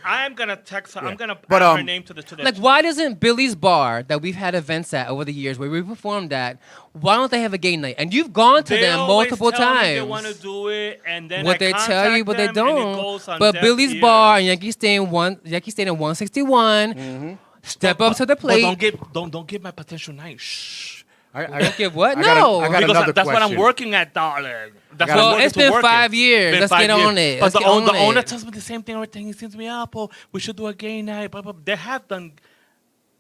I am gonna text her. I'm gonna But, add her um, name to the. Like, why doesn't Billy's Bar that we've had events at over the years where we performed at, why don't they have a gay night? And you've gone to They them always multiple tell me times. They want to do it, and then What I they tell you, contact but they them, and it don't. goes on But deaf Billy's ears. Bar and Yankee Stadium 161. Step up to the But plate. don't give my potential night. Shh. I Give what? I got a- No. I got Because another that's what I'm question. working at, darling. That's got what I'm Well, working it's to been work 5 in. years. Been Let's 5 get on years. it. But Let's the, get on the owner it. tells me the same thing. Everything. He says to me, "Apple, we should do a gay night." Blah, blah, blah. They have done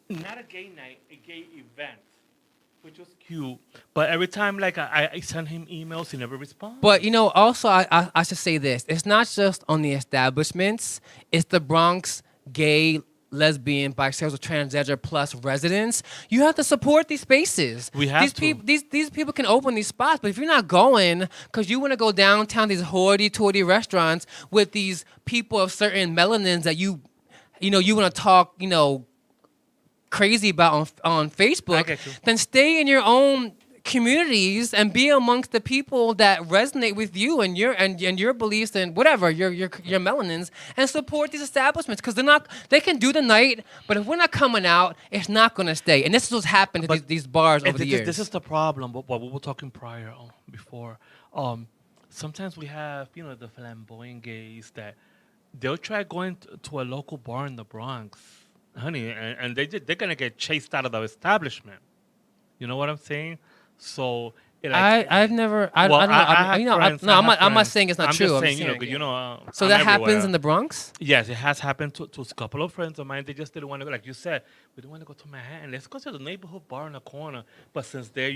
not a gay night, a gay event, which was cute. But every time, like I send him emails, he never responds. But you know, also I should say this: it's not just on the establishments; it's the Bronx gay, lesbian, bisexual, transgender plus residents. You have to support these spaces. We have these to. people. These people can open these spots, but if you're not going because you want to go downtown these hoity-toity restaurants with these people of certain melanins that you want to talk crazy about on Facebook, get you. then stay in your own communities and be amongst the people that resonate with you and your beliefs and whatever your melanins, and support these establishments because they can do the night, but if we're not coming out, it's not going to stay. And this is what's happened to But- these bars And over the this, years. this is the problem. What we were talking prior before. Sometimes we have the flamboyant gays that they'll try going to a local bar in the Bronx, honey, and they're gonna get chased out of the establishment. You know what I'm saying? So I've never I well, don't know I have friends, I I'm have not friends. saying it's not I'm true. Just I'm saying, saying, so I'm that happens everywhere. in the Bronx. Yes, it has happened to a couple of friends of mine. They just didn't want to go. Like you said, we didn't want to go to Manhattan. Let's go to the neighborhood bar in the corner. But since they're,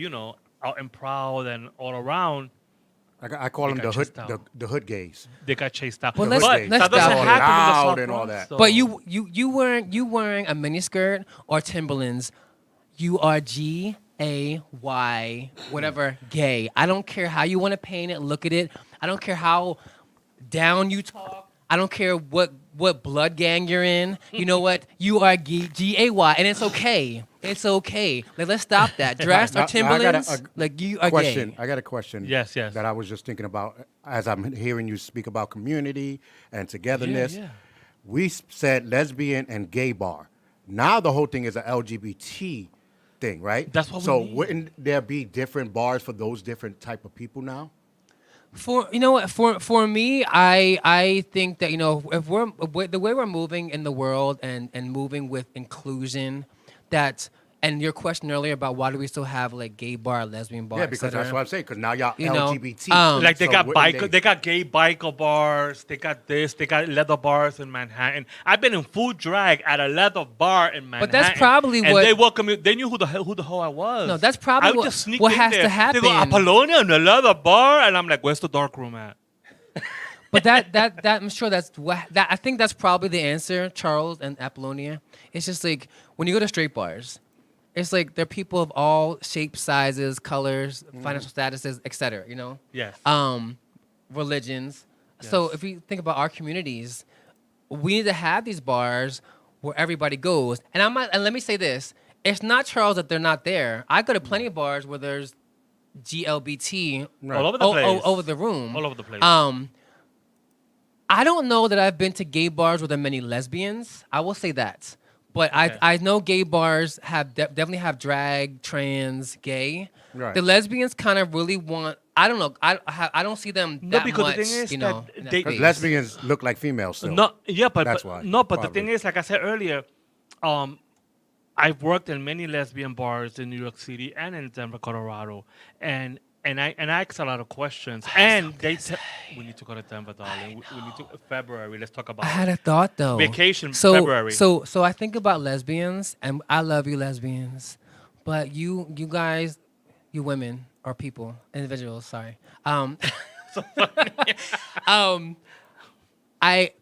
out and proud and all around, I call them got the hood chased out. the hood gays. they got chased out. Well, let's- but let's that doesn't stop it. happen in the Loud South and all Bronx, that. though. But you wearing a miniskirt or Timberlands, you are GAY, whatever, gay. I don't care how you want to paint it, look at it. I don't care how down you talk. I don't care what blood gang you're in. You know what? You are GAY, and it's okay. It's okay. Like, let's stop that. Dress Now- or now I got Timberlands, a like you are Question. gay. I got a question. Yes. That I was just thinking about as I'm hearing you speak about community and togetherness. yeah. We said lesbian and gay bar. Now the whole thing is a LGBT thing, right? That's what we So need. wouldn't there be different bars for those different type of people now? For for me, I think that if the way we're moving in the world and moving with inclusion, and your question earlier about why do we still have like gay bar, lesbian bar, Yeah, et because that's cetera. what I'm saying. Because now y'all You know, LGBT. Like they So got wouldn't they got gay biker bars. They got this. They got leather bars in Manhattan. I've been in full drag at a leather bar in Manhattan. But that's probably and what- they welcome me. They knew who the hell I was. No, that's probably I would what- just sneak what in has to there. They go happen. Apollonia in the leather bar, and I'm like, where's the dark room at? But that I'm sure that I think that's probably the answer, Charles and Apollonia. It's just like when you go to straight bars, it's like they're people of all shapes, sizes, colors, financial statuses, etc. Yes. Religions. So Yes. if we think about our communities, we need to have these bars where everybody goes. And let me say this: it's not, Charles, that they're not there. I go to plenty of bars where there's GLBT All over the place. over the room. All over the place. I don't know that I've been to gay bars where there are many lesbians. I will say that. But Okay. I know gay bars definitely have drag, trans, gay. Right. The lesbians kind of really want. I don't know. I don't see them No, that because the much. thing is in that that they- space. Lesbians look like females still. No, yeah, but That's but- why, no, but the probably. thing is, like I said earlier, I've worked in many lesbian bars in New York City and in Denver, Colorado, and I ask a lot of questions. And we need to go to Denver, darling. We need to February. Let's talk about I had it. a thought though. Vacation, so, February. So I think about lesbians, and I love you lesbians, but you guys, you women or people, individuals. Sorry.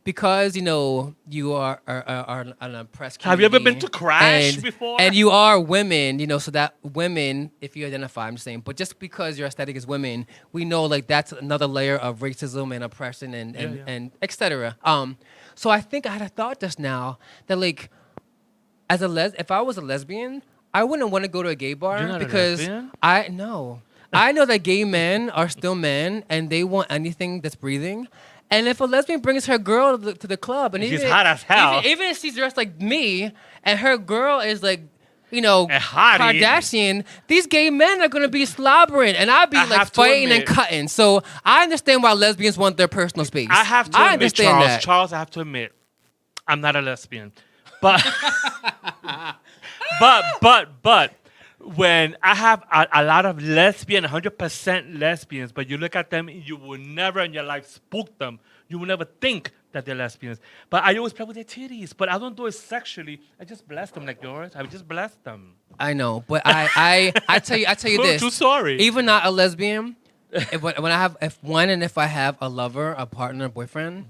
Because you are an oppressed community. Have you ever been to Crash before? And you are women, so that women, if you identify, I'm just saying, but just because your aesthetic is women, we know like that's another layer of racism and oppression and etc. So I think I had a thought just now that like, if I was a lesbian, I wouldn't want to go to a gay bar You're not a because lesbian? I know that gay men are still men and they want anything that's breathing. And if a lesbian brings her girl to the club, and She's even, hot as hell. even if she's dressed like me, and her girl is like, A hottie. Kardashian, these gay men are gonna be slobbering, and I'll be I like have to fighting and admit- cutting. So I understand why lesbians want their personal space. I have to I admit, understand Charles. that. I have to admit, I'm not a lesbian, but but when I have a lot of lesbian, 100% lesbians, but you look at them, you will never in your life spook them. You will never think that they're lesbians. But I always play with their titties, but I don't do it sexually. I just bless them like yours. I just bless them. I know, but I tell you this. True story. Even not a lesbian, if I have a lover, a partner, a boyfriend,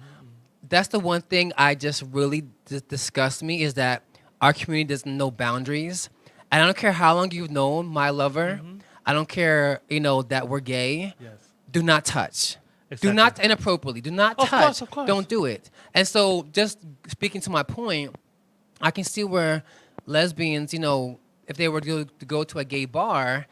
that's the one thing I just really disgusts me is that our community doesn't know boundaries. And I don't care how long you've known my lover. I don't care, that we're gay. Yes. Do not touch. Exactly. Do not inappropriately. Do not Of touch. course, of course. Don't do it. And so, just speaking to my point, I can see where lesbians, if they were to go to a gay bar,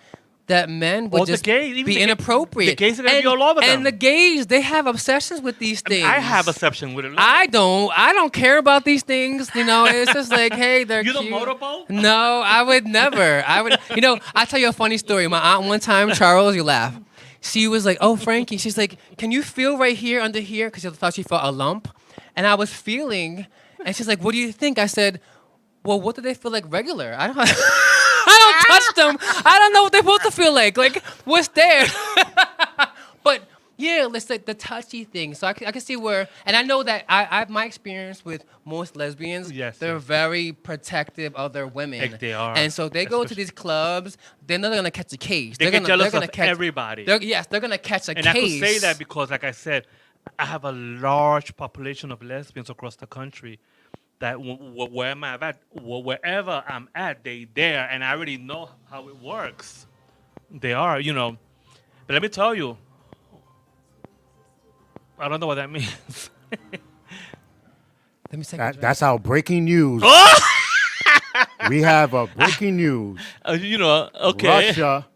that men would Or the just gays, even be the inappropriate. gays are gonna be all over them. And the gays, they have obsessions with these things. I have a exception with it. I don't care about these things. It's just like, hey, they're You cute. don't motorboat? No, I would never. I'll tell you a funny story. My aunt one time, Charles, you laugh. She was like, oh, Frankie. She's like, can you feel right here, under here? Because she thought she felt a lump. And I was feeling, and she's like, what do you think? I said, well, what do they feel like regular? I don't touch them. I don't know what they're supposed to feel like. Like, what's there? But yeah, let's say the touchy thing. So I can see where, and I know that I have my experience with most lesbians. Yes, They're yes. very protective of their women. Like they are. And so they go to these clubs. They're not gonna catch a case. They They're get gonna, jealous they're gonna of catch, everybody. They're gonna catch a And case. I could say that because, like I said, I have a large population of lesbians across the country that wherever I'm at, they there, and I already know how it works. They are, But let me tell you, I don't know what that means. Let me take a drink. That's our breaking news. We have a breaking news. Okay. Russia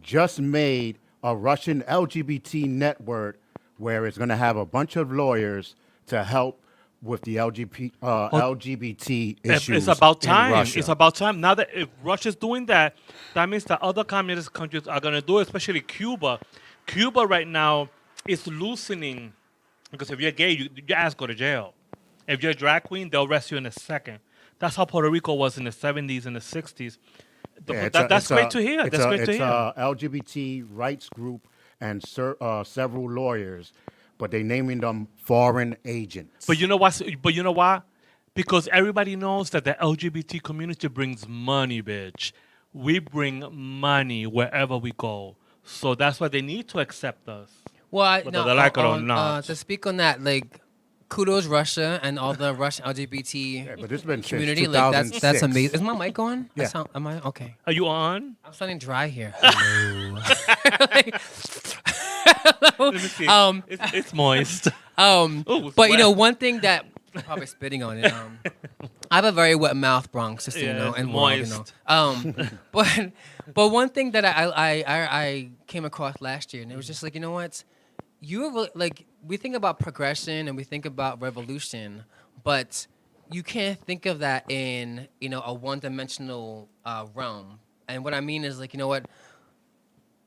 just made a Russian LGBT network where it's going to have a bunch of lawyers to help with the LGBT issues. It's about in time. Russia. It's about time. Now that if Russia's doing that, that means that other communist countries are going to do it, especially Cuba. Cuba right now is loosening because if you're gay, your ass go to jail. If you're a drag queen, they'll arrest you in a second. That's how Puerto Rico was in the 70s and the 60s. Yeah, That's great to hear. That's great to It's hear. a LGBT rights group and several lawyers, but they naming them foreign agents. But you know what? Because everybody knows that the LGBT community brings money, bitch. We bring money wherever we go. So that's why they need to accept us. Well, Whether they like it or not. To speak on that, like, kudos Russia and all the Russian LGBT Yeah, but this has been since community. Like, that's 2006. amazing. Is my mic on? Yeah. Am I okay? Are you on? I'm sounding dry here. Hello. Let me see. It's moist. Ooh, But wet. one thing that I'm probably spitting on it. I have a very wet mouth, Bronx, just so you Yeah, know, it's and we're all, moist. but one thing that I came across last year, and it was just like, you know what, we think about progression and we think about revolution, but you can't think of that in a one-dimensional realm. And what I mean is, like, you know what,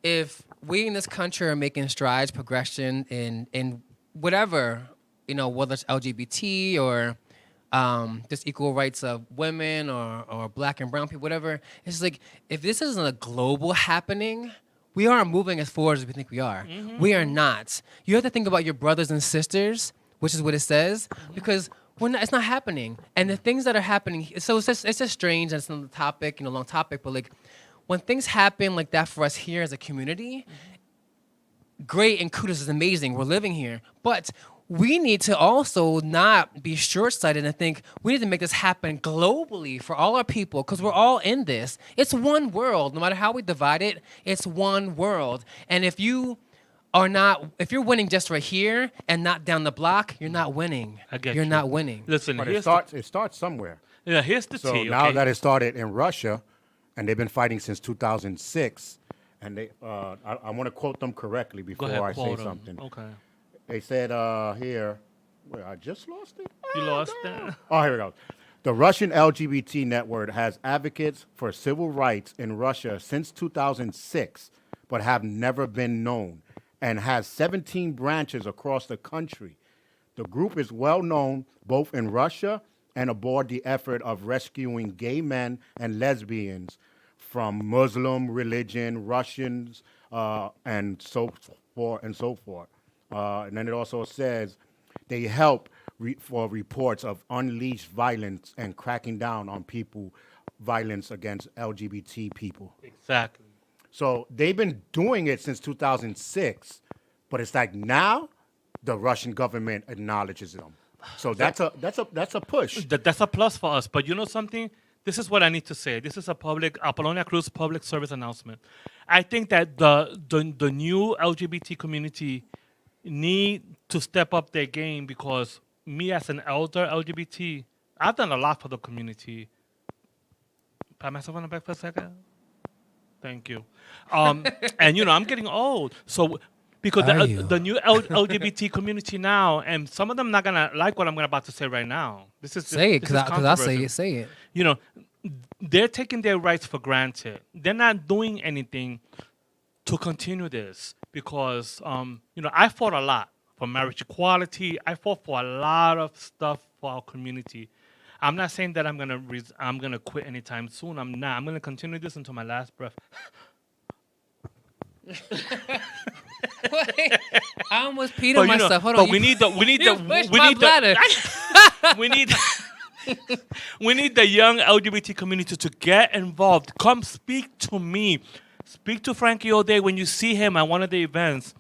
if we in this country are making strides, progression in whatever, whether it's LGBT or just equal rights of women or black and brown people, whatever. It's just like, if this isn't a global happening, we aren't moving as forward as we think we are. We are not. You have to think about your brothers and sisters, which is what it says, because it's not happening. And the things that are happening, so it's just strange, and it's another topic, long topic, but like, when things happen like that for us here as a community, great, and kudos is amazing. We're living here. But we need to also not be short-sighted and think we need to make this happen globally for all our people, because we're all in this. It's one world. No matter how we divide it, it's one world. And if you're winning just right here and not down the block, you're not winning. I get you're you. not winning. Listen, But here's it starts somewhere. here's the So tea. now Okay? that it started in Russia, and they've been fighting since 2006, and they, I want to quote them correctly Go before ahead, I say quote 'em. something. Okay. They said here, wait, I just lost it. You lost that? Oh, here we go. The Russian LGBT network has advocates for civil rights in Russia since 2006, but have never been known, and has 17 branches across the country. The group is well known both in Russia and aboard the effort of rescuing gay men and lesbians from Muslim religion, Russians, and so forth and so forth. And then it also says they help for reports of unleashed violence and cracking down on violence against LGBT people. Exactly. So they've been doing it since 2006, but it's like now the Russian government acknowledges them. So that's a push. That's a plus for us. But you know something? This is what I need to say. This is a Apollonia Cruz public service announcement. I think that the new LGBT community need to step up their game, because me as an elder LGBT, I've done a lot for the community. Pat myself on the back for a second. Thank you. And I'm getting old, so because Are you? the new LGBT community now, and some of them not gonna like what I'm about to say right now. This is Say it, this is because I'll say controversial. it. Say it. They're taking their rights for granted. They're not doing anything to continue this, because I fought a lot for marriage equality. I fought for a lot of stuff for our community. I'm not saying that I'm gonna quit anytime soon. I'm not. I'm gonna continue this until my last breath. I almost peed But, on myself. Hold on. we need the you pushed my bladder. we need we need the young LGBT community to get involved. Come speak to me. Speak to Frankie O'Day when you see him at one of the events,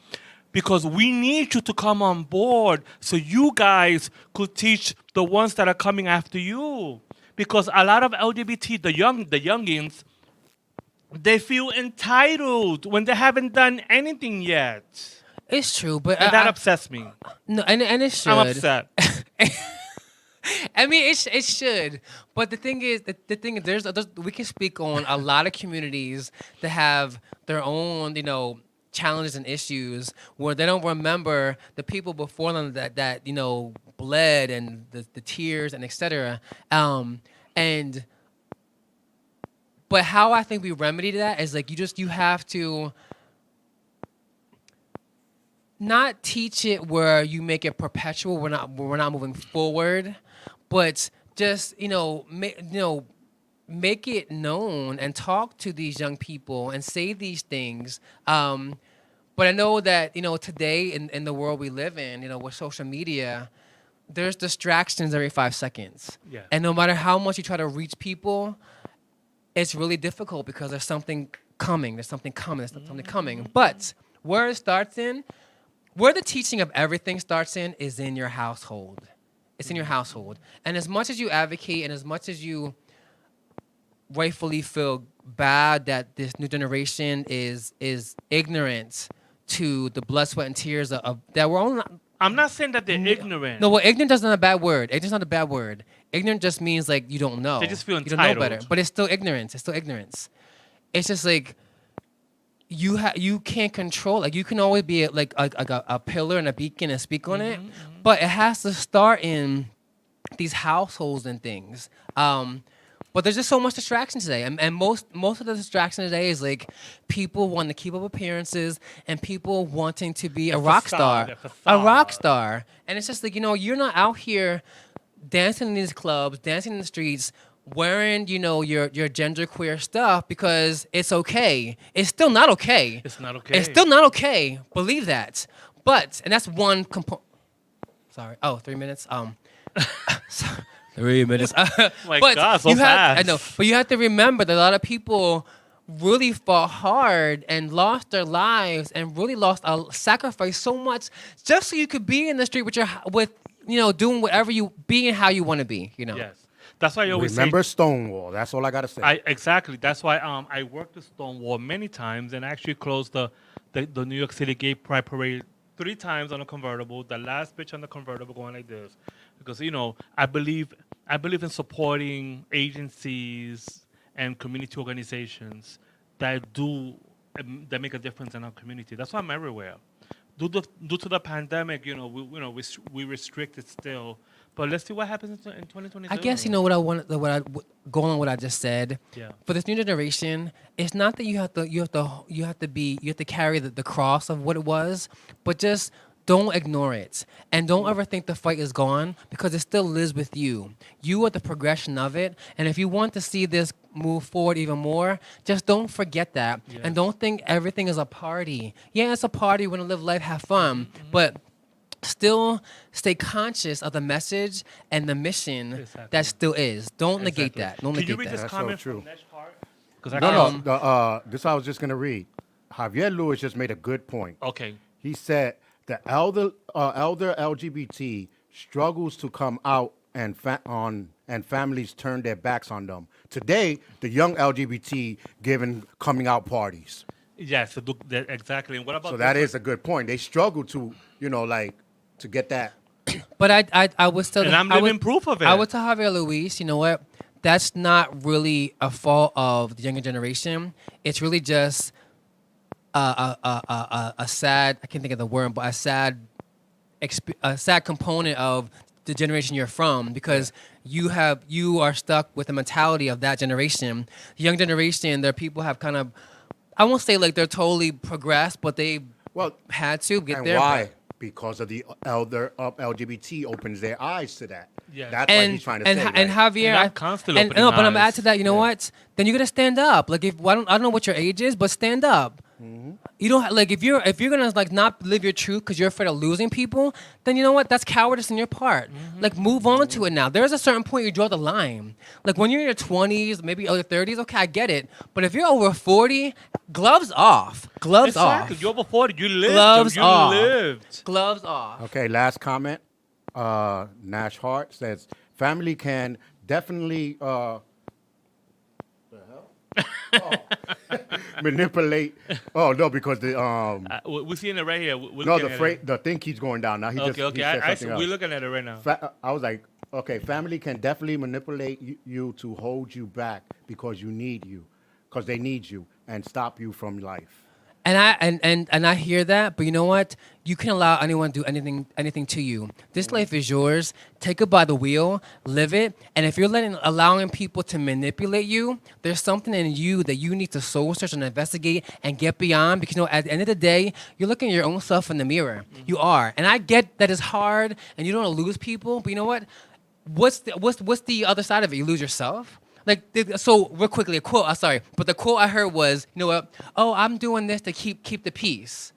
because we need you to come on board so you guys could teach the ones that are coming after you. Because a lot of LGBT, the youngins, they feel entitled when they haven't done anything yet. It's true, but And that upsets me. no, and it should. I'm upset. I mean, it should, but the thing is, there's we can speak on a lot of communities that have their own, challenges and issues where they don't remember the people before them that bled, and the tears and etc. But how I think we remedy that is like you have to not teach it where you make it perpetual. We're not moving forward, but just make it known and talk to these young people and say these things. But I know that today in the world we live in, with social media, there's distractions every 5 seconds. Yeah. And no matter how much you try to reach people, it's really difficult because there's something coming. There's something coming. There's something coming. But where the teaching of everything starts is in your household. It's in your household. And as much as you advocate and as much as you rightfully feel bad that this new generation is ignorant to the blood, sweat, and tears of that we're all not. I'm not saying that they're ignorant. No, well, ignorant is not a bad word. Ignorant's not a bad word. Ignorant just means like you don't know. They just feel You don't know better. entitled. But it's still ignorance. It's still ignorance. It's just like you can't control. Like you can always be a pillar and a beacon and speak on it, but it has to start in these households and things. But there's just so much distraction today, and most of the distraction today is like people wanting to keep up appearances and people wanting to be a rock star, facade, a a rock facade. star, and it's just like you're not out here dancing in these clubs, dancing in the streets, wearing, your genderqueer stuff because it's okay. It's still not okay. It's not okay. It's still not okay. Believe that. But, and that's one component. Sorry. Oh, 3 minutes. 3 minutes. My But God, so you have, fast. I know, but you have to remember that a lot of people really fought hard and lost their lives and really sacrificed so much just so you could be in the street doing whatever being how you want to be. Yes. That's why I always Remember say. Stonewall. That's all I gotta say. Exactly. That's why I worked with Stonewall many times and actually closed the New York City Gay Pride Parade 3 times on a convertible. The last bitch on the convertible going like this, because I believe in supporting agencies and community organizations that make a difference in our community. That's why I'm everywhere. Due to the pandemic, we restricted still. But let's see what happens in 2022. I guess what I want, going on what I just said. Yeah. For this new generation, it's not that you have to carry the cross of what it was, but just don't ignore it and don't ever think the fight is gone because it still lives with you. You are the progression of it, and if you want to see this move forward even more, just don't forget that and don't think everything is a party. Yeah, it's a party. We're gonna live life, have fun, but still stay conscious of the message and the mission that still is. Don't negate that. Don't Can you negate read that. this That's so comment true. from Nesh Hart? 'Cause I No, can't- no. This I was just gonna read. Javier Lewis just made a good point. Okay. He said the elder LGBT struggles to come out and families turn their backs on them. Today, the young LGBT coming out parties. Yes, exactly. And what about So that is a good point. They struggle to to get that. But I would still. And I'm I living would- proof of it. I would tell Javier Luis, you know what? That's not really a fault of the younger generation. It's really just a sad. I can't think of the word, but a sad component of the generation you're from because you are stuck with the mentality of that generation. The young generation, their people have kind of. I won't say like they're totally progressed, but they had to get And there. why? Because of the elder of LGBT opens their eyes to that. Yes. That's what he's trying to say. And right? Javier, And I'm constantly and opening no, but I'm eyes. add to that. You know what? Then you gotta stand up. Like if I don't know what your age is, but stand up. You don't like if you're gonna like not live your truth because you're afraid of losing people. Then you know what? That's cowardice on your part. Like move on to it now. There's a certain point you draw the line. Like when you're in your 20s, maybe early 30s. Okay, I get it. But if you're over 40, gloves off. Gloves Exactly. off. You're before you lived. Gloves you off. lived. Gloves off. Okay, last comment. Nash Hart says family can definitely manipulate. Oh no, because the We're seeing it right here. We're no, looking at it. the thing keeps going down. Now he Okay, just okay. he said I something we're else. looking at it right now. I was like, okay, family can definitely manipulate you to hold you back because they need you and stop you from life. And I hear that, but you know what? You can allow anyone to do anything to you. This life is yours. Take it by the wheel, live it. And if you're allowing people to manipulate you, there's something in you that you need to soul search and investigate and get beyond. Because at the end of the day, you're looking at your own self in the mirror. You are, and I get that it's hard, and you don't want to lose people. But you know what? What's the other side of it? You lose yourself. So real quickly, a quote. But the quote I heard was, you know what? Oh, I'm doing this to keep the peace.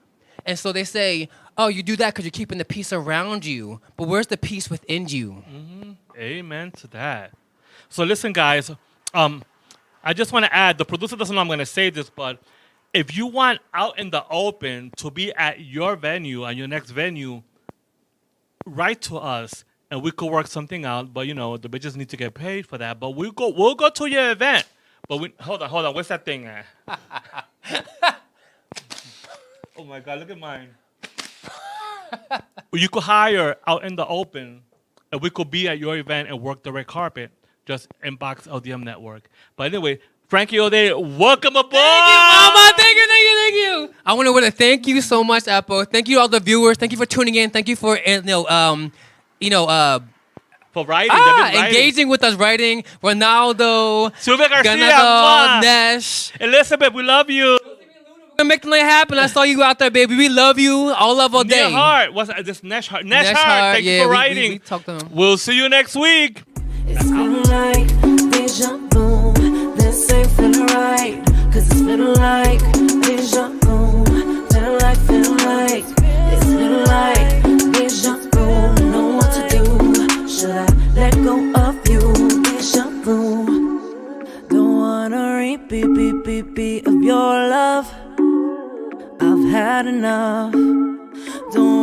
And so they say, oh, you do that because you're keeping the peace around you. But where's the peace within you? Amen to that. So listen, guys. I just want to add. The producer doesn't know I'm going to say this, but if you want Out in the Open to be at your venue, and your next venue, write to us. And we could work something out, but the bitches need to get paid for that. But we'll go to your event. But hold on, where's that thing at? Oh my God, look at mine. You could hire Out in the Open, and we could be at your event and work the red carpet. Just inbox LDM Network. But anyway, Frankie O'Day, welcome aboard. Thank you, Mama. Thank you. I want to thank you so much, Apple. Thank you, all the viewers. Thank you for tuning in. Thank you for For writing, they've been writing. engaging with us, writing. Ronaldo, Sylvia Garcia, Ganador, mwah. Nesh. Elizabeth, we love you. We're making it happen. I saw you out there, baby. We love you. All love all day. Neil Hart. What's this? Nesh Hart. Nesh Nesh Hart. Hart, Thank you yeah, for we writing. talked to him. We'll see you next week. It's feeling like deja vu. This ain't feeling right. Cause it's feeling like deja vu. Feeling like